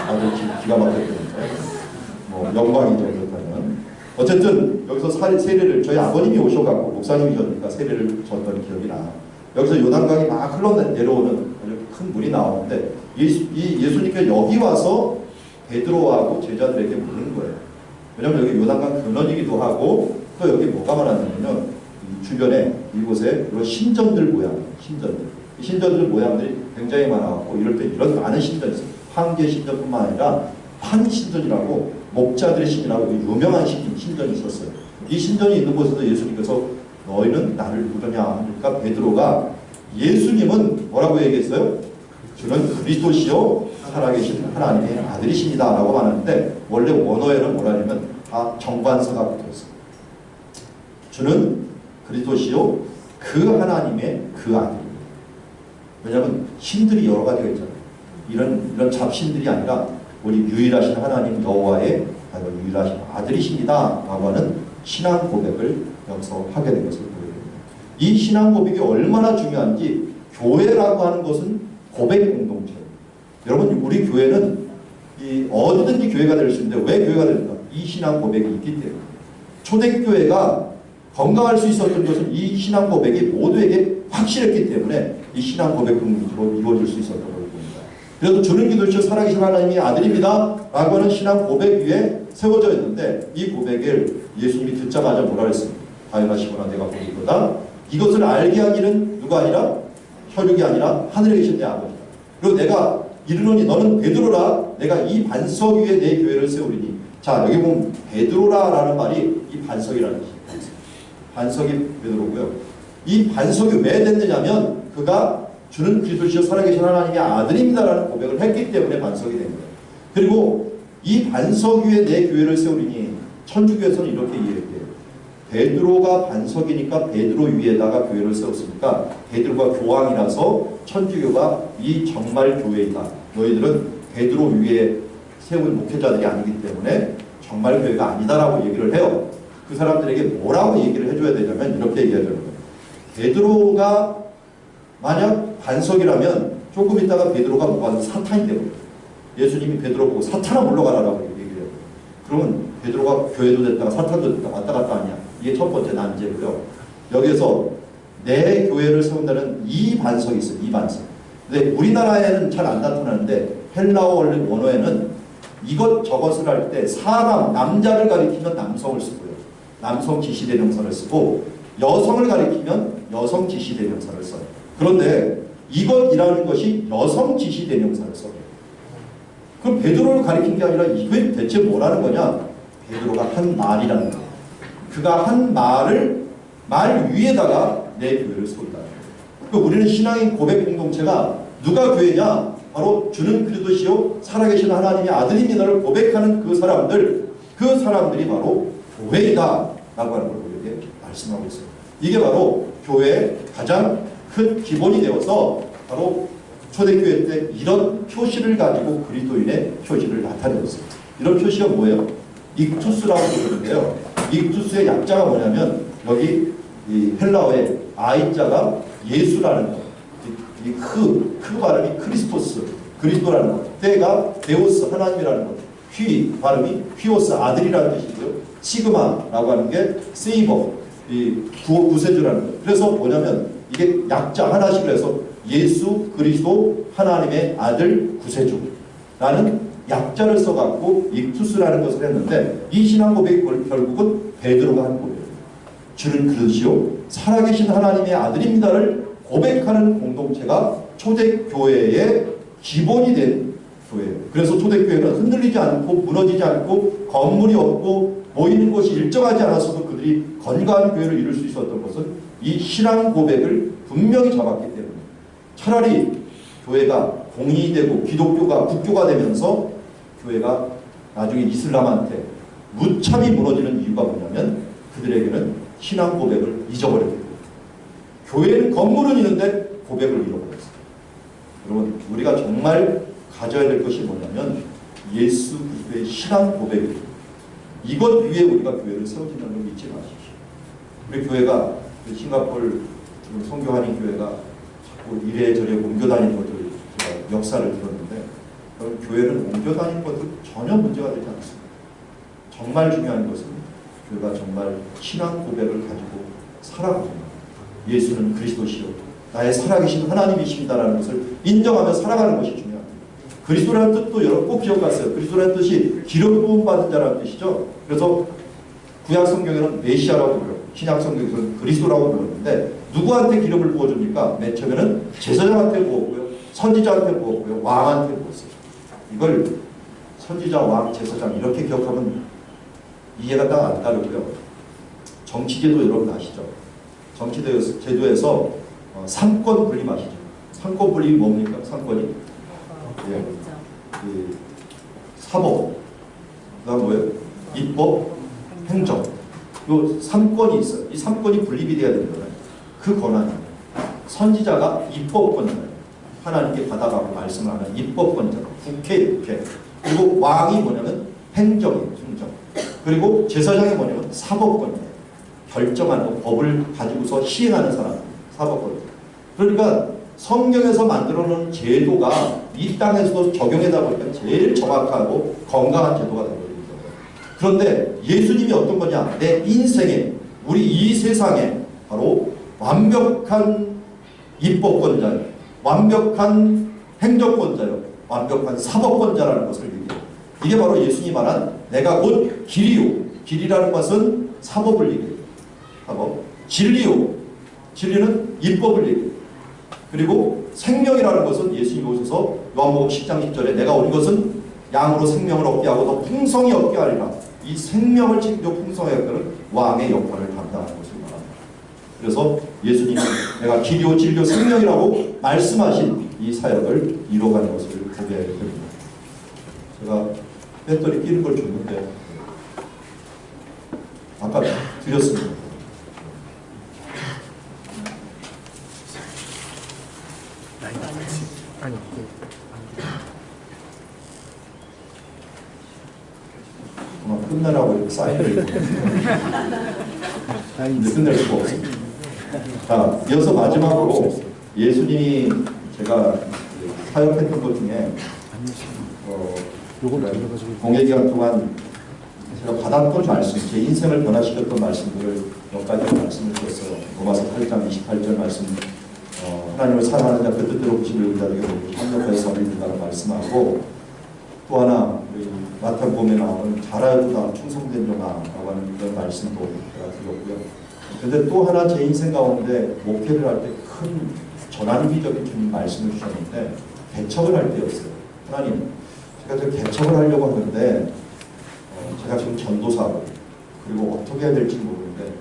아주 기가 막혔거든요. 뭐 영광이죠 그렇다면. 어쨌든 여기서 세례를 저희 아버님이 오셔갖고 목사님이셨으니까 세례를 줬던 기억이 나요. 여기서 요단강이 막 흘러내려오는 아주 큰 물이 나오는데 예수님께서 여기 와서 베드로하고 제자들에게 묻는 거예요. 왜냐면 여기 요단강 근원이기도 하고 또 여기 뭐가 많았냐면요. 이 주변에 이곳에 이런 신전들 모양, 이 신전들 모양들이 굉장히 많아갖고 이럴 때 이런 많은 신전이 있어요. 황제 신전뿐만 아니라 판신전이라고 목자들의 신이라고 유명한 신전이 있었어요. 이 신전이 있는 곳에서 예수님께서 너희는 나를 누구냐 그러니까 베드로가 예수님은 뭐라고 얘기했어요? 주는 그리스도시요 살아계신 하나님의 아들이십니다 라고 말하는데 원래 원어에는 뭐라냐면 다 정관사가 붙어있어요. 주는 그리스도시요 그 하나님의 그 아들입니다. 왜냐하면 신들이 여러 가지가 있잖아요. 이런 잡신들이 아니라 우리 유일하신 하나님 여호와의 유일하신 아들이십니다 라고 하는 신앙 고백을 여기서 하게 된 것을 보여요. 이 신앙 고백이 얼마나 중요한지 교회라고 하는 것은 고백 공동체예요. 여러분 우리 교회는 어디든지 교회가 될 수 있는데 왜 교회가 됩니까? 이 신앙 고백이 있기 때문에. 초대교회가 건강할 수 있었던 것은 이 신앙 고백이 모두에게 확실했기 때문에 이 신앙 고백 공동체로 이루어질 수 있었던 걸 봅니다. 그래서 주는 기도시오 살아계신 하나님의 아들입니다 라고 하는 신앙 고백 위에 세워져 있는데 이 고백을 예수님이 듣자마자 뭐라 그랬습니까? 하여가시거나 내가 보기보다 이것을 알게 하기는 누가 아니라 혈육이 아니라 하늘에 계신 내 아버지다. 그리고 내가 이르노니 너는 베드로라 내가 이 반석 위에 내 교회를 세우리니. 자 여기 보면 베드로라라는 말이 이 반석이라는 뜻이에요. 반석이 베드로고요. 이 반석이 왜 됐느냐면 그가 주는 그리스도시요 살아계신 하나님의 아들입니다라는 고백을 했기 때문에 반석이 된 거예요. 그리고 이 반석 위에 내 교회를 세우리니 천주교에서는 이렇게 이해해요. 베드로가 반석이니까 베드로 위에다가 교회를 세웠으니까 베드로가 교황이라서 천주교가 이 정말 교회이다. 너희들은 베드로 위에 세운 목회자들이 아니기 때문에 정말 교회가 아니다라고 얘기를 해요. 그 사람들에게 뭐라고 얘기를 해줘야 되냐면 이렇게 얘기해야 되는 거예요. 베드로가 만약 반석이라면 조금 있다가 베드로가 뭐가 사탄이 되거든요. 예수님이 베드로 보고 사탄아 물러가라라고 얘기를 해요. 그러면 베드로가 교회도 됐다가 사탄도 됐다가 왔다 갔다 하냐. 이게 첫 번째 난제고요. 여기에서 내 교회를 세운다는 이 반석이 있어요. 이 반석. 근데 우리나라에는 잘 안 나타나는데 헬라어 원어에는 이것저것을 할 때 사람, 남자를 가리키면 남성을 쓰고요. 남성 지시대명사를 쓰고 여성을 가리키면 여성 지시대명사를 써요. 그런데 이것이라는 것이 여성 지시대명사를 써요. 그럼 베드로를 가리킨 게 아니라 이게 대체 뭐라는 거냐? 베드로가 한 말이라는 거예요. 그가 한 말을 말 위에다가 내 교회를 세운다. 그러니까 우리는 신앙인 고백 공동체가 누가 교회냐? 바로 주는 그리스도시요 살아계신 하나님의 아들입니다를 고백하는 그 사람들이 바로 교회이다 라고 하는 걸 우리에게 말씀하고 있어요. 이게 바로 교회의 가장 큰 기본이 되어서 바로 초대교회 때 이런 표시를 가지고 그리스도인의 표시를 나타내었어요. 이런 표시가 뭐예요? 익투스라고 부르는데요. 익투스의 약자가 뭐냐면 여기 이 헬라어의 아이자가 예수라는 거. 이 크 발음이 크리스토스, 그리스도라는 것. 때가 데오스, 하나님이라는 것. 휘 발음이 휘오스, 아들이라는 뜻이고요. 시그마라고 하는 게 세이버, 이 구세주라는 것. 그래서 뭐냐면 이게 약자 하나씩을 해서 예수, 그리스도, 하나님의 아들, 구세주라는 약자를 써갖고 익투스라는 것을 했는데 이 신앙 고백이 결국은 베드로가 한 고백이에요. 주는 그리스도시요 살아계신 하나님의 아들입니다를 고백하는 공동체가 초대교회의 기본이 된 교회예요. 그래서 초대교회는 흔들리지 않고 무너지지 않고 건물이 없고 모이는 곳이 일정하지 않았어도 그들이 건강한 교회를 이룰 수 있었던 것은 이 신앙 고백을 분명히 잡았기 때문에 차라리 교회가 공인이 되고 기독교가 국교가 되면서 교회가 나중에 이슬람한테 무참히 무너지는 이유가 뭐냐면 그들에게는 신앙 고백을 잊어버렸기 때문에 교회는 건물은 있는데 고백을 잃어버렸어요. 여러분 우리가 정말 가져야 될 것이 뭐냐면 예수 그리스도의 신앙 고백입니다. 이것 위에 우리가 교회를 세워진다는 걸 잊지 마십시오. 우리 교회가 싱가포르 선교하는 교회가 자꾸 이래저래 옮겨 다니는 것들 제가 역사를 들었는데 교회는 옮겨 다니는 것도 전혀 문제가 되지 않습니다. 정말 중요한 것은 교회가 정말 신앙 고백을 가지고 살아갑니다. 예수는 그리스도시요 나의 살아계신 하나님이십니다라는 것을 인정하며 살아가는 것이 중요합니다. 그리스도라는 뜻도 여러분 꼭 기억하세요. 그리스도라는 뜻이 기름 부음 받은 자라는 뜻이죠. 그래서 구약 성경에는 메시아라고 불러요. 신약 성경에서는 그리스도라고 부르는데 누구한테 기름을 부어줍니까? 맨 처음에는 제사장한테 부었고요. 선지자한테 부었고요. 왕한테 부었어요. 이걸 선지자, 왕, 제사장 이렇게 기억하면 이해가 딱 안 따르고요. 정치제도 여러분 아시죠? 정치제도에서 3권 분립 아시죠? 3권 분립이 뭡니까? 3권이? 예. 그 사법, 그 다음 뭐예요? 입법, 행정. 요 3권이 있어요. 이 3권이 분립이 돼야 되는 거예요. 그 권한이. 선지자가 입법권이에요. 하나님께 받아가고 말씀을 하는 입법권이잖아요. 국회. 그리고 왕이 뭐냐면 행정이에요. 행정. 그리고 제사장이 뭐냐면 사법권이에요. 결정하는 법을 가지고서 시행하는 사람. 사법권. 그러니까 성경에서 만들어 놓은 제도가 이 땅에서도 적용하다 보니까 제일 정확하고 건강한 제도가 되는 거예요. 그런데 예수님이 어떤 거냐? 내 인생에, 우리 이 세상에 바로 완벽한 입법권자요, 완벽한 행정권자요, 완벽한 사법권자라는 것을 얘기해요. 이게 바로 예수님이 말한 내가 곧 길이요. 길이라는 것은 사법을 얘기해요. 사법. 진리요. 진리는 입법을 얘기해요. 그리고 생명이라는 것은 예수님이 오셔서 요한복음 10장 10절에 내가 온 것은 양으로 생명을 얻게 하고 더 풍성히 얻게 하리라. 이 생명을 책임져 풍성하게 하는 왕의 역할을 감당하는 것을 말합니다. 그래서 예수님은 내가 길이요 진리요 생명이라고 말씀하신 이 사역을 이뤄가는 것을 보게 됩니다. 제가 배터리 끼는 걸 줬는데 아까 드렸습니다. 아니, 끝내라고 이렇게 사인을 이렇게 끝낼 수가 없습니다. 자, 이어서 마지막으로 예수님이 제가 사역했던 것 중에 공예기간 동안 제가 받았던 말씀, 제 인생을 변화시켰던 말씀들을 몇 가지 말씀을 드렸어요. 로마서 8장 28절 말씀, 하나님을 사랑하는 자 그 뜻대로 부심을 의지하게 되고 합력하여서 섬긴다는 말씀하고, 또 하나 우리 마태복음에 나오는 잘하여도다 충성된 자라고 하는 그런 말씀도 제가 드렸고요. 그런데 또 하나 제 인생 가운데 목회를 할 때 큰 전환기적인 주님 말씀을 주셨는데 개척을 할 때였어요. 하나님, 제가 저 개척을 하려고 하는데 제가 지금 전도사고 그리고 어떻게 해야 될지 모르는데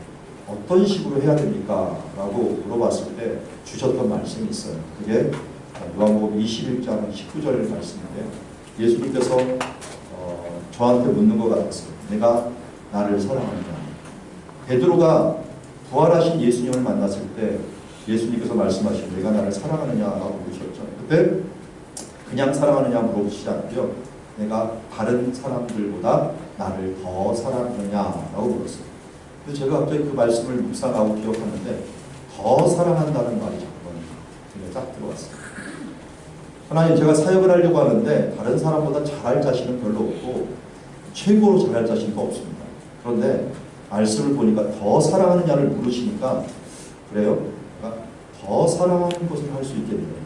어떤 식으로 해야 됩니까? 라고 물어봤을 때 주셨던 말씀이 있어요. 그게 요한복음 21장 19절 말씀인데 예수님께서 저한테 묻는 것 같았어요. 내가 나를 사랑하느냐. 베드로가 부활하신 예수님을 만났을 때 예수님께서 말씀하신 내가 나를 사랑하느냐라고 물으셨죠. 그때 그냥 사랑하느냐 물어보시지 않고요. 내가 다른 사람들보다 나를 더 사랑하느냐라고 물었어요. 그래서 제가 갑자기 그 말씀을 묵상하고 기억하는데 더 사랑한다는 말이 자꾸 눈에 딱 들어왔어요. 하나님, 제가 사역을 하려고 하는데 다른 사람보다 잘할 자신은 별로 없고 최고로 잘할 자신도 없습니다. 그런데 말씀을 보니까 더 사랑하느냐를 물으시니까 그래요? 그러니까 더 사랑하는 것을 할 수 있겠네요.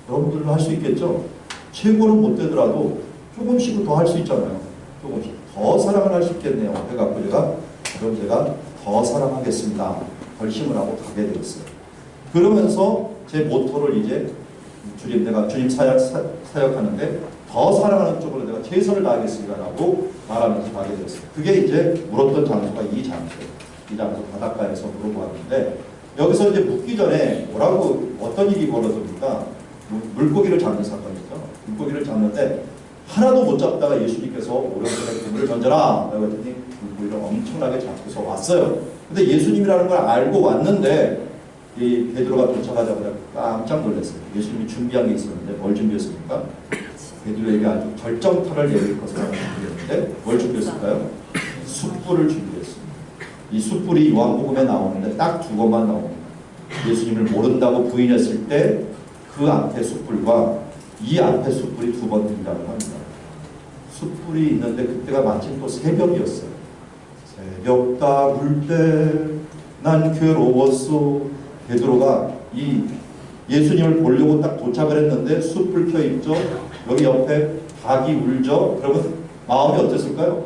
여러분들은 할 수 있겠죠? 최고는 못 되더라도 조금씩은 더 할 수 있잖아요. 조금씩. 더 사랑을 할 수 있겠네요. 그래갖고 그럼 제가 더 사랑하겠습니다. 결심을 하고 가게 되었어요. 그러면서 제 모토를 이제 내가 주님 사역하는데 더 사랑하는 쪽으로 내가 최선을 다하겠습니다라고 말하면서 가게 되었어요. 그게 이제 물었던 장소가 이 장소예요. 이 장소 바닷가에서 물어보았는데 여기서 이제 묻기 전에 어떤 일이 벌어집니까? 물고기를 잡는 사건이죠. 물고기를 잡는데 하나도 못 잡다가 예수님께서 오른손에 그물을 던져라 라고 했더니 물고기를 엄청나게 잡고서 왔어요. 근데 예수님이라는 걸 알고 왔는데 이 베드로가 도착하자마자 깜짝 놀랐어요. 예수님이 준비한 게 있었는데 뭘 준비했습니까? 베드로에게 아주 결정타를 내릴 것을 준비했는데 뭘 준비했을까요? 숯불을 준비했습니다. 이 숯불이 요한복음에 나오는데 딱 두 번만 나옵니다. 예수님을 모른다고 부인했을 때 그 앞에 숯불과 이 앞에 숯불이 두 번 등장을 합니다. 숯불이 있는데 그때가 마침 또 새벽이었어요. 새벽 다물 때 난 괴로웠어. 베드로가 이 예수님을 보려고 딱 도착을 했는데 숯불 켜 있죠. 여기 옆에 닭이 울죠? 그러면 마음이 어땠을까요?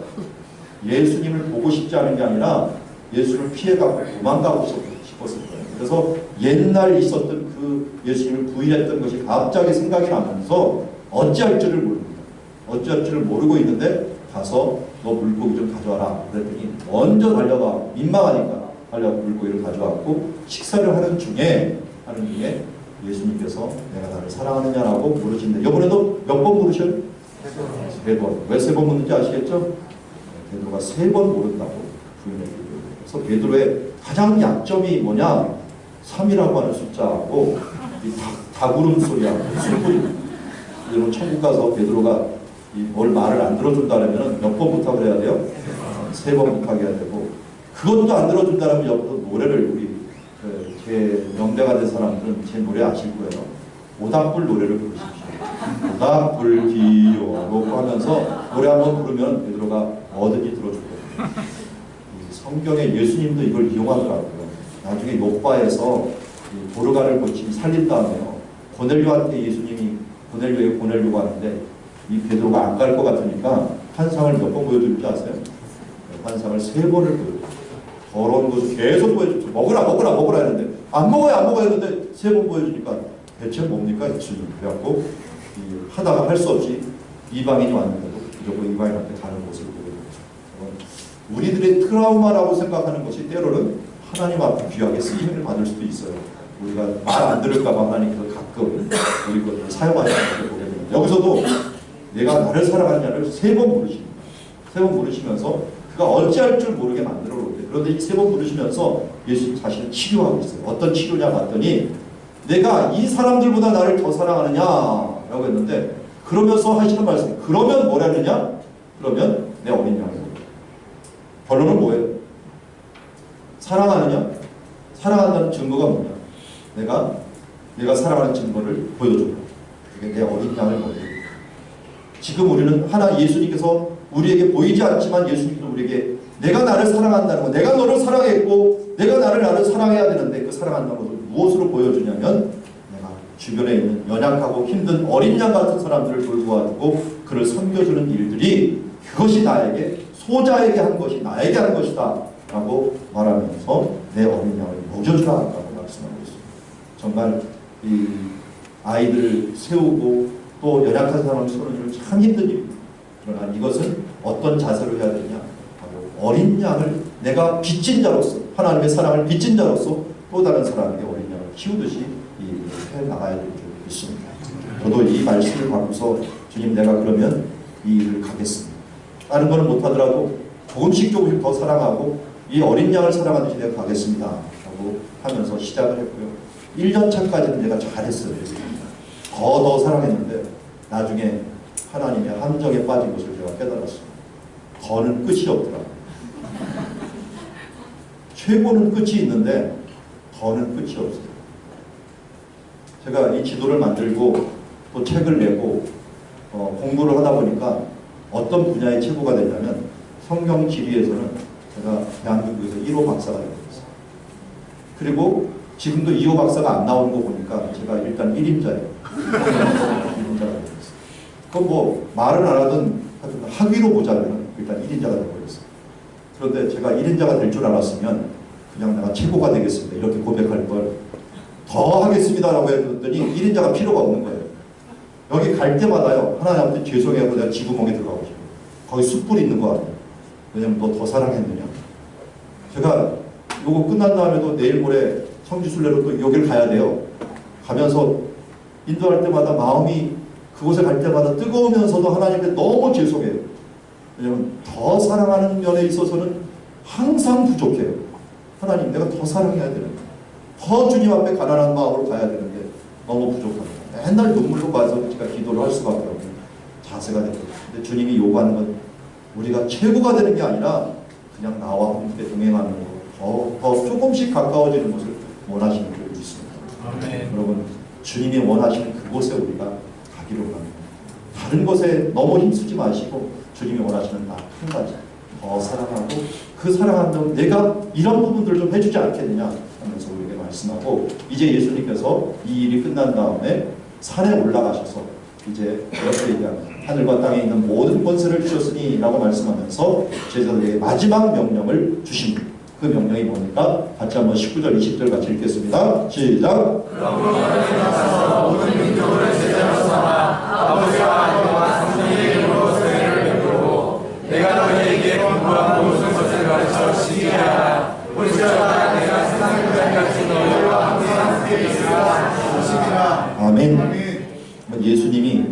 예수님을 보고 싶지 않은 게 아니라 예수를 피해가고 도망가고 싶었을 거예요. 그래서 옛날 있었던 그 예수님을 부인했던 것이 갑자기 생각이 나면서 어찌할 줄을 모릅니다. 어찌할 줄을 모르고 있는데 가서 너 물고기 좀 가져와라 그랬더니 먼저 달려가 민망하니까 달려가 물고기를 가져왔고 식사를 하는 중에 예수님께서 내가 나를 사랑하느냐라고 물으신데 이번에도 몇 번 물으셔요? 세 번. 왜 세 번 묻는지 아시겠죠? 베드로가 세 번 모른다고 부인했기 때문에. 그래서 베드로의 가장 약점이 뭐냐? 3이라고 하는 숫자하고 이 닭울음 소리하고 술소리. 여러분 천국 가서 베드로가 뭘 말을 안 들어준다면 몇 번 부탁을 해야 돼요? 세 번 부탁해야 되고 그것도 안 들어준다면 옆으로 노래를 우리 제 명대가 된 사람들은 제 노래 아실 거예요. 오닥불 노래를 부르십시오. 오닥불 기어놓고 하면서 노래 한번 부르면 베드로가 뭐든지 들어줄 거예요. 성경에 예수님도 이걸 이용하더라고요. 나중에 요바에서 도르가를 고치니 살린 다음에요. 고넬료한테 예수님이 고넬료에게 보내려고 하는데 이 베드로가 안 갈 것 같으니까 환상을 몇 번 보여줄 줄 아세요? 환상을 3번을 보여줘요. 더러운 것을 계속 보여줬죠. 먹으라 했는데 안 먹어야 했는데 3번 보여주니까 대체 뭡니까 예수님. 그래갖고 하다가 할 수 없이 이방인이 왔는데도 무조건 이방인한테 가는 모습을 보게 되죠. 우리들의 트라우마라고 생각하는 것이 때로는 하나님 앞에 귀하게 쓰임을 받을 수도 있어요. 우리가 말 안 들을까봐 하나님께서 가끔 우리 것들을 사용하시는 것을 보게 됩니다. 여기서도 내가 나를 사랑하느냐를 3번 물으십니다. 3번 물으시면서 그가 어찌할 줄 모르게 만들어 놓는데 그런데 이 3번 물으시면서 예수님 자신을 치료하고 있어요. 어떤 치료냐 봤더니 내가 이 사람들보다 나를 더 사랑하느냐라고 했는데 그러면서 하시는 말씀이 그러면 뭐라느냐? 그러면 내 어린 양을 결론은 뭐예요? 사랑하느냐? 사랑한다는 증거가 뭐냐? 내가 사랑하는 증거를 보여줘. 그게 내 어린 양을 보여줘. 지금 우리는 예수님께서 우리에게 보이지 않지만 예수님께서 우리에게 내가 나를 사랑한다는 거, 내가 너를 사랑했고 내가 나를 사랑해야 되는데 그 사랑한다는 것을 무엇으로 보여주냐면 내가 주변에 있는 연약하고 힘든 어린 양 같은 사람들을 돌보아주고 그를 섬겨주는 일들이 그것이 나에게 소자에게 한 것이 나에게 한 것이다 라고 말하면서 내 어린 양을 먹여주라 라고 말씀하고 있습니다. 정말 이 아이들을 세우고 또 연약한 사람을 세우는 일은 참 힘든 일입니다. 그러나 이것은 어떤 자세로 해야 되느냐? 바로 어린 양을 내가 빚진 자로서 하나님의 사랑을 빚진 자로서 또 다른 사람에게 어린 양을 키우듯이 이 일을 해나가야 될 줄 믿습니다. 저도 이 말씀을 받고서 주님 내가 그러면 이 일을 가겠습니다. 다른 거는 못하더라도 조금씩 더 사랑하고 이 어린 양을 사랑하듯이 내가 가겠습니다. 라고 하면서 시작을 했고요. 1년 차까지는 내가 잘했어요. 더 사랑했는데 나중에 하나님의 함정에 빠진 것을 제가 깨달았습니다. 더는 끝이 없더라고요. 최고는 끝이 있는데 더는 끝이 없어요. 제가 이 지도를 만들고 또 책을 내고 공부를 하다 보니까 어떤 분야의 최고가 됐냐면 성경 지리에서는 제가 대한민국에서 1호 박사가 되었어요. 그리고 지금도 2호 박사가 안 나오는 거 보니까 제가 일단 1인자예요. 1인자가 되었어요. 그건 뭐 말은 안 하든 학위로 보자면 일단 1인자가 되어버렸어요. 그런데 제가 1인자가 될 줄 알았으면 그냥 내가 최고가 되겠습니다. 이렇게 고백할 걸 더 하겠습니다라고 했더니 1인자가 필요가 없는 거예요. 여기 갈 때마다요. 하나님 앞에 죄송해하고 내가 지구멍에 들어가고 싶어요. 거기 숯불이 있는 거 아니에요. 왜냐면 너 더 사랑했느냐. 제가 요거 끝난 다음에도 내일 모레 성지순례로 또 여기를 가야 돼요. 가면서 인도할 때마다 마음이 그곳에 갈 때마다 뜨거우면서도 하나님께 너무 죄송해요. 왜냐면 더 사랑하는 면에 있어서는 항상 부족해요. 하나님 내가 더 사랑해야 되는데 더 주님 앞에 가난한 마음으로 가야 되는데 너무 부족합니다. 맨날 눈물로 봐서 제가 기도를 할 수밖에 없는 자세가 됩니다. 근데 주님이 요구하는 건 우리가 최고가 되는 게 아니라 그냥 나와 함께 동행하는 거, 더 조금씩 가까워지는 것을 원하시는 줄 믿습니다. 아멘. 여러분 주님이 원하시는 그곳에 우리가 가기로 합니다. 다른 것에 너무 힘쓰지 마시고 주님이 원하시는 딱 한 가지 더 사랑하고 그 사랑한다면 내가 이런 부분들을 좀 해주지 않겠느냐 하면서 우리에게 말씀하고 이제 예수님께서 이 일이 끝난 다음에 산에 올라가셔서 이제 이렇게 얘기합니다. 하늘과 땅에 있는 모든 권세를 주셨으니 라고 말씀하면서 제자들에게 마지막 명령을 주십니다. 그 명령이 뭡니까? 같이 한번 19절 20절 같이 읽겠습니다. 시작. 모든 민족을 제자로 삼아 아버지와 아들과 성령의 이름으로 세례를 베풀고 내가 너희에게 분부한 모든 것을 가르쳐 지키게 하라. 우리가 내가 세상 끝까지 너희와 함께 있으리라. 아멘. 예수님이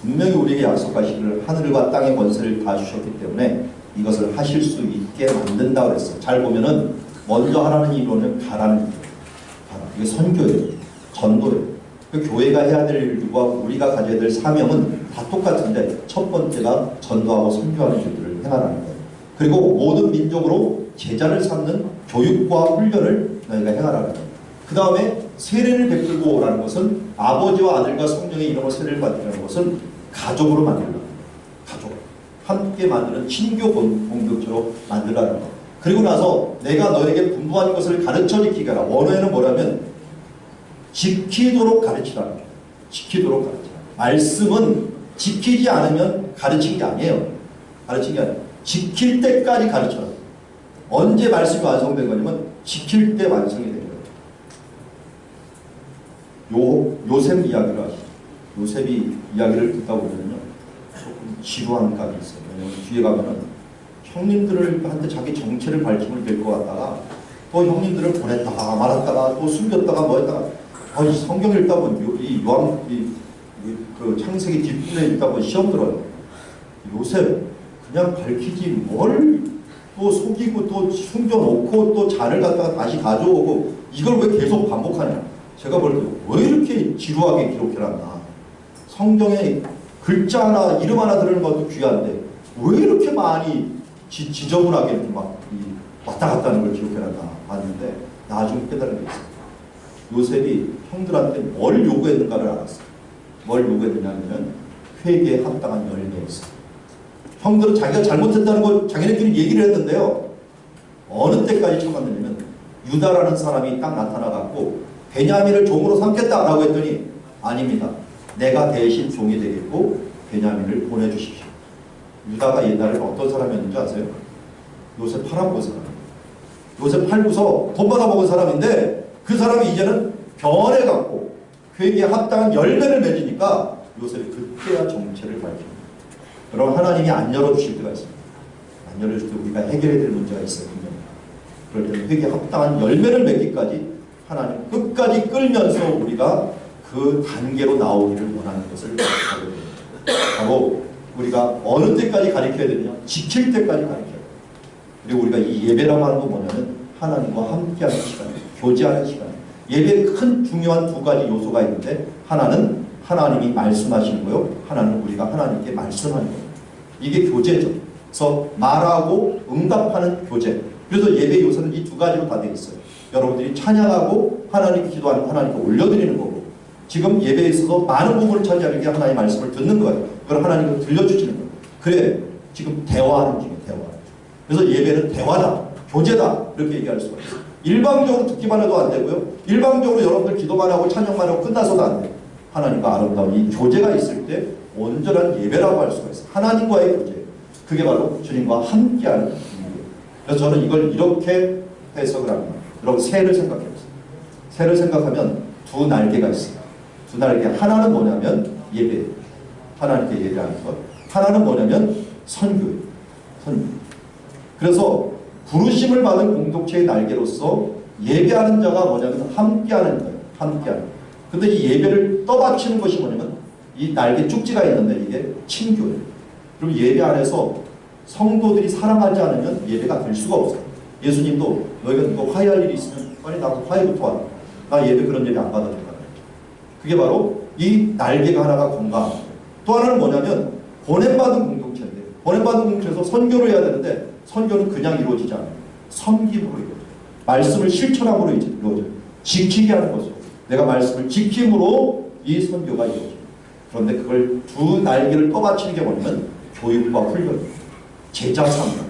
분명히 우리에게 약속하시기를 하늘과 땅의 권세를 다 주셨기 때문에 이것을 하실 수 있게 만든다고 그랬어요. 잘 보면은 먼저 하라는 이론은 가라는 일이에요. 이게 선교예요. 전도예요. 그 교회가 해야 될 일과 우리가 가져야 될 사명은 다 똑같은데 첫 번째가 전도하고 선교하는 일들을 행하라는 거예요. 그리고 모든 민족으로 제자를 삼는 교육과 훈련을 너희가 행하라는 거예요. 그 다음에 세례를 베풀고라는 것은 아버지와 아들과 성령의 이름으로 세례를 받으라는 것은 가족으로 만들라는 거예요. 가족. 함께 만드는 친교 공동체로 만들라는 거. 그리고 나서 내가 너에게 분부한 것을 가르쳐 지키게 하라. 원어에는 뭐라면 지키도록 가르치라는 거예요. 지키도록 가르치라. 말씀은 지키지 않으면 가르친 게 아니에요. 가르친 게 아니에요. 지킬 때까지 가르쳐라. 언제 말씀이 완성된 거냐면 지킬 때 완성이 된 거예요. 요셉 이야기를 하시죠. 요셉이 이야기를 듣다 보면요. 조금 지루한 감이 있어요. 왜냐면 뒤에 가면은 형님들한테 자기 정체를 밝히면 될 것 같다가 또 형님들을 보냈다가 말았다가 또 숨겼다가 뭐 했다가 이 성경 읽다 보면 그 창세기 뒷부분에 읽다 보면 시험 들어요. 요셉 그냥 밝히지 뭘 또 속이고 또 숨겨놓고 또 잔을 갖다가 다시 가져오고 이걸 왜 계속 반복하냐. 제가 볼 때 왜 이렇게 지루하게 기록해놨나. 성경에 글자 하나 이름 하나 들으는 것도 귀한데 왜 이렇게 많이 지저분하게 이렇게 막 왔다 갔다 하는 걸 기록해놨나 봤는데 나중에 깨달은 게 있어요. 요셉이 형들한테 뭘 요구했는가를 알았어요. 뭘 요구했느냐면 회개에 합당한 열매였어요. 형들은 자기가 잘못했다는 걸 자기네끼리 얘기를 했는데요. 어느 때까지 참았느냐면 유다라는 사람이 딱 나타나갖고 베냐민을 종으로 삼겠다라고 했더니 아닙니다. 내가 대신 종이 되겠고 베냐민을 보내주십시오. 유다가 옛날에 어떤 사람이었는지 아세요? 요셉 팔아먹은 사람이에요. 요셉 팔고서 돈 받아먹은 사람인데 그 사람이 이제는 변해갖고 회개에 합당한 열매를 맺으니까 요셉이 그때야 정체를 밝힙니다. 여러분 하나님이 안 열어주실 때가 있습니다. 안 열어줄 때 우리가 해결해야 될 문제가 있어요. 그럴 때는 회개에 합당한 열매를 맺기까지 하나님 끝까지 끌면서 우리가 그 단계로 나오기를 원하는 것을 하게 됩니다. 바로 우리가 어느 때까지 가르쳐야 되느냐? 지킬 때까지 가르쳐야 돼요. 그리고 우리가 이 예배라고 하는 건 뭐냐면 하나님과 함께하는 시간이에요. 교제하는 시간이에요. 예배에 큰 중요한 두 가지 요소가 있는데 하나는 하나님이 말씀하시는 거요. 하나는 우리가 하나님께 말씀하는 거예요. 이게 교제죠. 그래서 말하고 응답하는 교제. 그래서 예배 요소는 이 두 가지로 다 되어 있어요. 여러분들이 찬양하고 하나님께 기도하는 하나님께 올려드리는 거고 지금 예배에 있어서 많은 부분을 차지하는 게 하나님의 말씀을 듣는 거예요. 그걸 하나님께 들려주시는 거예요. 그래 지금 대화하는 중이에요. 대화. 그래서 예배는 대화다. 교제다. 이렇게 얘기할 수가 있어요. 일방적으로 듣기만 해도 안 되고요. 일방적으로 여러분들 기도만 하고 찬양만 하고 끝나서도 안 돼요. 하나님과 아름다운 이 교제가 있을 때 온전한 예배라고 할 수가 있어요. 하나님과의 교제. 그게 바로 주님과 함께하는 일이에요. 그래서 저는 이걸 이렇게 해석을 합니다. 여러분 새를 생각해보세요. 새를 생각하면 두 날개가 있어요. 두 날개. 하나는 뭐냐면 예배. 하나님께 예배하는 것. 하나는 뭐냐면 선교예요. 선교. 그래서 부르심을 받은 공동체의 날개로서 예배하는 자가 뭐냐면 함께하는 거예요. 함께하는. 근데 이 예배를 떠받치는 것이 뭐냐면 이 날개 쪽지가 있는데 이게 친교예요. 그럼 예배 안에서 성도들이 사랑하지 않으면 예배가 될 수가 없어요. 예수님도 너희가 누가 화해할 일이 있으면 빨리 나가서 화해부터 하라. 나 예배 그런 예배 안 받아도 된다. 그게 바로 이 날개가 하나가 건강한 거예요. 또 하나는 뭐냐면 보냄받은 공동체인데 보냄받은 공동체에서 선교를 해야 되는데 선교는 그냥 이루어지지 않아요. 섬김으로 이루어져요. 말씀을 실천함으로 이루어져요. 지키게 하는 것이죠. 내가 말씀을 지킴으로 이 선교가 이루어져요. 그런데 그걸 두 날개를 떠받치는 게 뭐냐면 교육과 훈련입니다. 제자 삼가.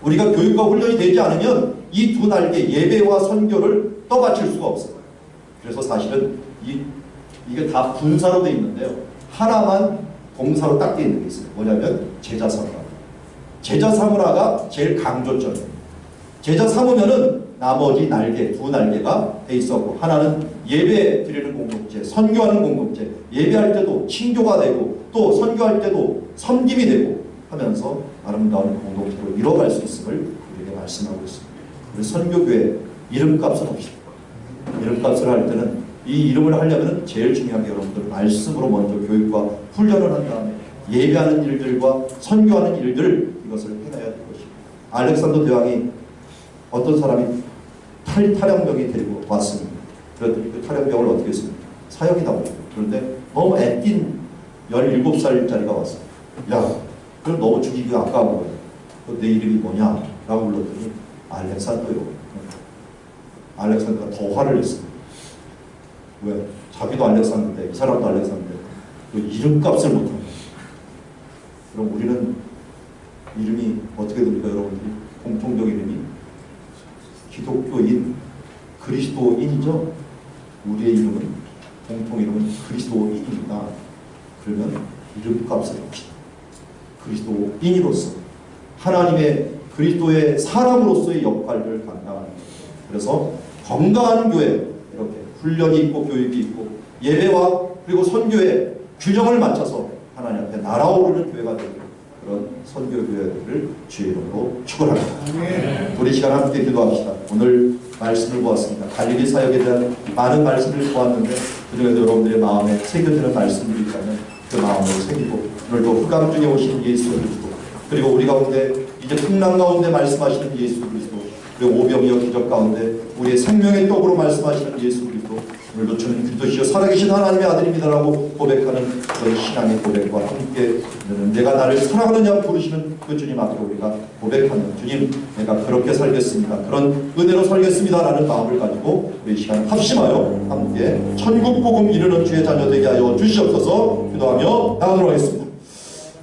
우리가 교육과 훈련이 되지 않으면 이 두 날개 예배와 선교를 떠받칠 수가 없어요. 그래서 사실은 이게 다 분사로 되어 있는데요. 하나만 동사로 딱 돼 있는 게 있어요. 뭐냐면 제자 삼으라. 제자 삼으라가 제일 강조점이에요. 제자 삼으면은 나머지 날개, 두 날개가 돼 있었고, 하나는 예배 드리는 공동체, 선교하는 공동체, 예배할 때도 친교가 되고 또 선교할 때도 섬김이 되고 하면서 아름다운 공동체로 이뤄갈 수 있음을 우리에게 말씀하고 있습니다. 우리 선교교회 이름값을 합시다. 이름값을 할 때는 이 이름을 하려면 제일 중요한 게 여러분들 말씀으로 먼저 교육과 훈련을 한 다음에 예배하는 일들과 선교하는 일들을 이것을 해놔야 될 것입니다. 알렉산더 대왕이 어떤 사람이 탈영병이 데리고 왔습니다. 그랬더니 그 탈영병을 어떻게 했습니까? 사형이라고 했어요. 그런데 너무 애띤 17살짜리가 왔어요. 야, 그럼 너무 죽이기 아까운 거예요. 내 이름이 뭐냐? 라고 불렀더니 알렉산더요. 알렉산더가 더 화를 냈습니다. 왜? 자기도 알렉산더인데 이 사람도 알렉산더인데 왜 이름값을 못하는 거예요? 그럼 우리는 이름이 어떻게 됩니까? 여러분들이 공통적 이름이 기독교인, 그리스도인이죠. 우리의 이름은 공통 이름은 그리스도인입니다. 그러면 이름값을 합시다. 그리스도인으로서 하나님의 그리스도의 사람으로서의 역할을 감당하는 거예요. 그래서 건강한 교회, 이렇게 훈련이 있고 교육이 있고 예배와 그리고 선교의 균형을 맞춰서 하나님 앞에 날아오르는 교회가 되고 그런 선교교회를 주의 이름으로 축원합니다. 우리 시간 함께 기도합시다. 오늘 말씀을 보았습니다. 갈릴리 사역에 대한 많은 말씀을 보았는데 그중에도 여러분들의 마음에 새겨지는 말씀들이 있다면 그 마음을 새기고 오늘도 흑암 중에 오신 예수 그리스도 그리고 우리 가운데 이제 풍랑 가운데 말씀하시는 예수 그리스도 그리고 오병이어 기적 가운데 우리의 생명의 떡으로 말씀하시는 예수 그리스도 오늘도 주는 그리스도시여 살아계신 하나님의 아들입니다라고 고백하는 저희 신앙의 고백과 함께 내가 나를 사랑하느냐 부르시는 그 주님 앞에 우리가 고백하는 주님 내가 그렇게 살겠습니다. 그런 은혜로 살겠습니다. 라는 마음을 가지고 우리 시간 합심하여 함께 천국복음 이루는 주의 자녀 되게 하여 주시옵소서 기도하며 나가도록 하겠습니다.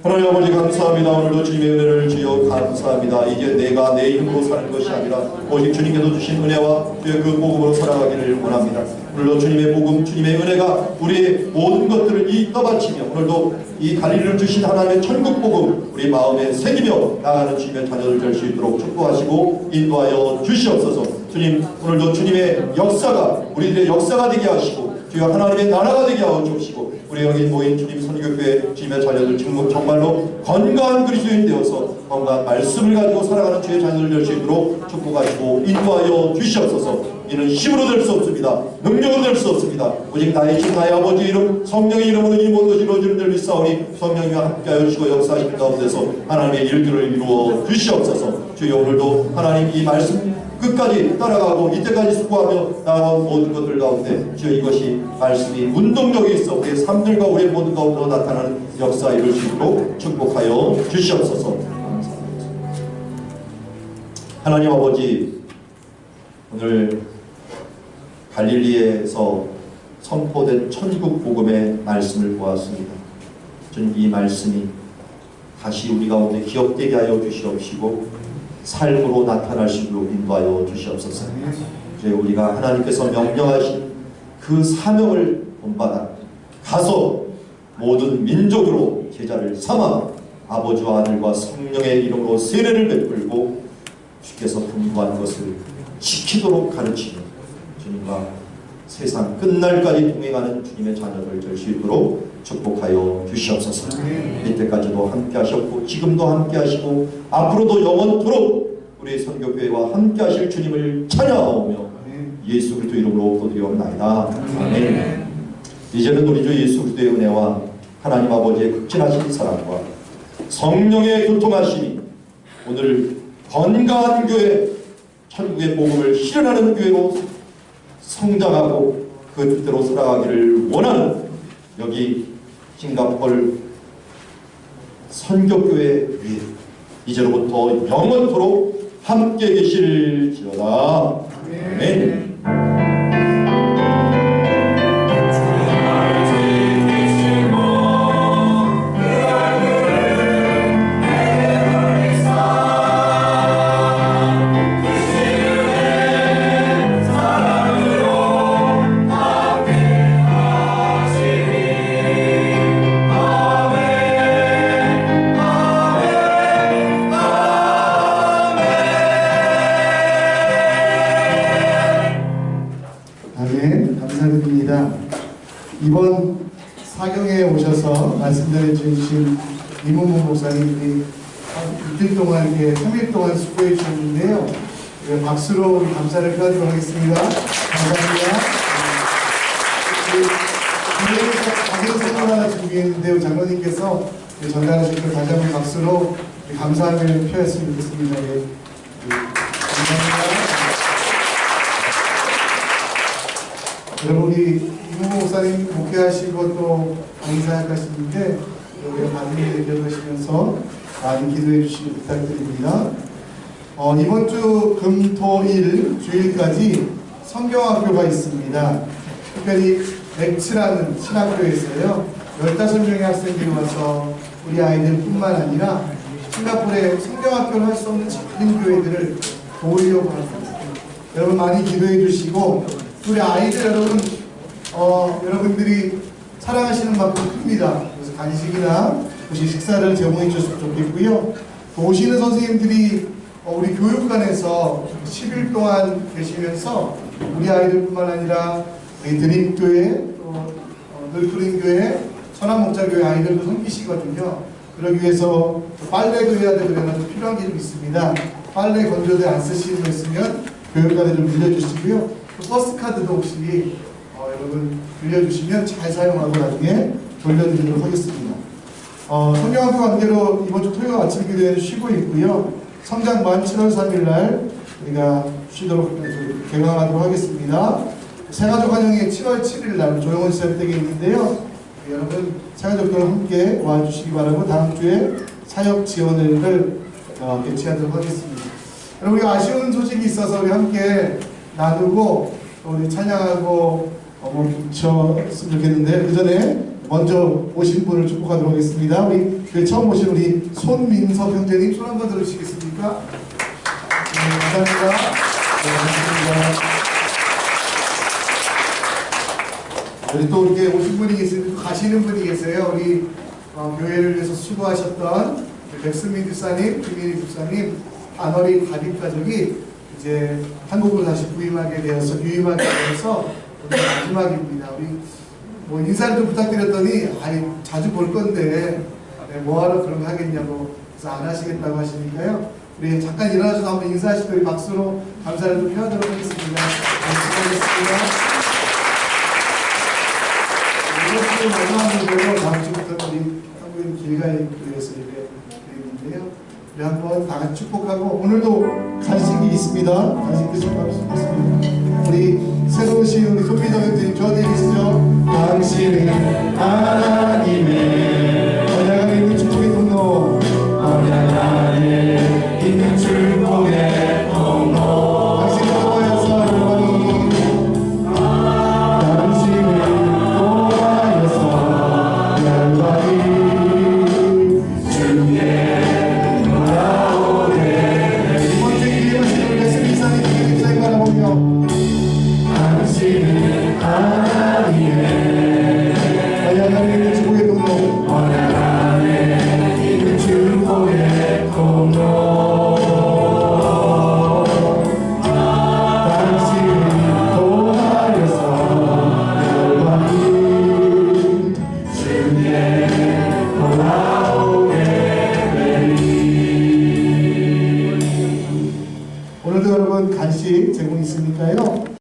하나님 아버지 감사합니다. 오늘도 주님의 은혜를 주여 감사합니다. 이제 내가 내 힘으로 사는 것이 아니라 오직 주님께서 주신 은혜와 주의 그 복음으로 살아가기를 원합니다. 오늘도 주님의 복음, 주님의 은혜가 우리의 모든 것들을 떠받치며 오늘도 이 갈릴리를 주신 하나님의 천국 복음 우리 마음에 새기며 나가는 주님의 자녀들 될 수 있도록 축복하시고 인도하여 주시옵소서. 주님 오늘도 주님의 역사가 우리들의 역사가 되게 하시고 주여 하나님의 나라가 되게 하여 주시고 우리 여기 모인 주님 선교교회 주님의 자녀들 정말로 건강한 그리스도인 되어서 건강한 말씀을 가지고 살아가는 주의 자녀들 될 수 있도록 축복하시고 인도하여 주시옵소서. 이는 힘으로 될 수 없습니다. 능력으로 될 수 없습니다. 오직 나의 신 나의 아버지 이름 성령의 이름으로 이 모든 것이 이루어지는 줄 믿사오니 성령님과 함께하여 주시고 역사하시는 가운데서 하나님의 일들을 이루어 주시옵소서. 주여 오늘도 하나님 이 말씀 끝까지 따라가고 이때까지 수고하며 나아온 모든 것들 가운데 주여 이것이 말씀이 운동력이 있어 우리의 삶들과 우리의 모든 가운데로 나타나는 역사 이룰 수 있도록 축복하여 주시옵소서. 감사합니다. 하나님 아버지 오늘 갈릴리에서 선포된 천국 복음의 말씀을 보았습니다. 주님 이 말씀이 다시 우리 가운데 기억되게 하여 주시옵시고 삶으로 나타날 수 있도록 인도하여 주시옵소서. 이제 우리가 하나님께서 명령하신 그 사명을 본받아 가서 모든 민족으로 제자를 삼아 아버지와 아들과 성령의 이름으로 세례를 베풀고 주께서 분부한 것을 지키도록 가르치며 주님과 세상 끝날까지 동행하는 주님의 자녀들 될 수 있도록 축복하여 주시옵소서. 이때까지도 함께 하셨고 지금도 함께 하시고 앞으로도 영원토록 우리 선교교회와 함께 하실 주님을 찬양하오며 예수 그리스도 이름으로 기도드리옵나이다. 아멘. 이제는 우리 주 예수 그리스도의 은혜와 하나님 아버지의 극진하신 사랑과 성령의 교통하심이 오늘 건강한 교회 천국의 복음을 실현하는 교회로 성장하고 그 뜻대로 살아가기를 원하는 여기 싱가포르 선교교회 위에 이제로부터 영원토록 함께 계실지어다. 아멘. 이번 사경에 오셔서 말씀 전해주신 이문문 목사님이 이틀 동안, 3일 동안 수고해 주셨는데요. 박수로 우리 감사를 표하도록 하겠습니다. 감사합니다. 작은 선물 하나 준비했는데요. 장로님께서 전달해 주신 다시 한번 박수로 감사함을 표했으면 좋겠습니다. 감사합니다. 여러분, 우리 이문문 목사님 목회하시고 또 강의사역 하시는데 여기 받는 일 기억하시면서 많이 기도해 주시기 부탁드립니다. 이번 주 금, 토, 일 주일까지 성경학교가 있습니다. 특별히 맥츠라는 신학교에서요 15명의 학생들이 와서 우리 아이들 뿐만 아니라 싱가포르에 성경학교를 할 수 없는 작은 교회들을 도우려고 합니다. 여러분 많이 기도해 주시고 우리 아이들 여러분들이 사랑하시는 만큼 큽니다. 그래서 간식이나 식사를 제공해 주셨으면 좋겠고요. 또 오시는 선생님들이 우리 교육관에서 10일 동안 계시면서 우리 아이들뿐만 아니라 드림교회, 또 늘푸린교회, 선한목자교회 아이들도 섬기시거든요. 그러기 위해서 빨래도 해야 되고 좀 필요한 게 좀 있습니다. 빨래 건조대 안 쓰시는 거 있으면 교육관에 좀 빌려주시고요. 또 버스카드도 혹시 여러분 빌려주시면 잘 사용하고 나중에 돌려드리도록 하겠습니다. 성경학교 관계로 이번 주 토요일 아침 기도회는 쉬고 있고요. 성장반 7월 3일 날 우리가 쉬도록 개강하도록 하겠습니다. 새가족 환영회 7월 7일 날 조영원 시설댁에 있는데요. 여러분 새가족들 함께 와주시기 바라고 다음 주에 사역 지원을 개최하도록 하겠습니다. 여러분 우리 아쉬운 소식이 있어서 우리 함께 나누고 우리 찬양하고 붙였으면 좋겠는데 그 전에 먼저 오신 분을 축복하도록 하겠습니다. 우리 처음 오신 우리 손민석 형제님 손 한번 들어주시겠습니까? 네, 감사합니다. 네, 감사합니다. 우리 또 이렇게 오신 분이 계시는데 또 가시는 분이 계세요. 우리 교회를 위해서 수고하셨던 백승민 집사님, 김민희 집사님, 안어리 다윗 가족이 이제 한국으로 다시 유임하게 되어서 오늘 마지막입니다. 우리 인사를 좀 부탁드렸더니 자주 볼 건데 뭐하러 그런 거 하겠냐고 그래서 안 하시겠다고 하시니까요. 우리 잠깐 일어나셔서 한번 인사하시고 우리 박수로 감사를 좀 표하도록 하겠습니다. 수고하셨습니다. 이번 주 마지막으로 다음 주부터 우리 한국인 길가의 교회에서 예배드리는데요. 우리 한번 다 같이 축복하고 오늘도 간식이 있습니다. 간식 드시고 싶습니다. 우리 새로 오신 우리 손민정 형님 저한테 계시죠? 당신은 하나님의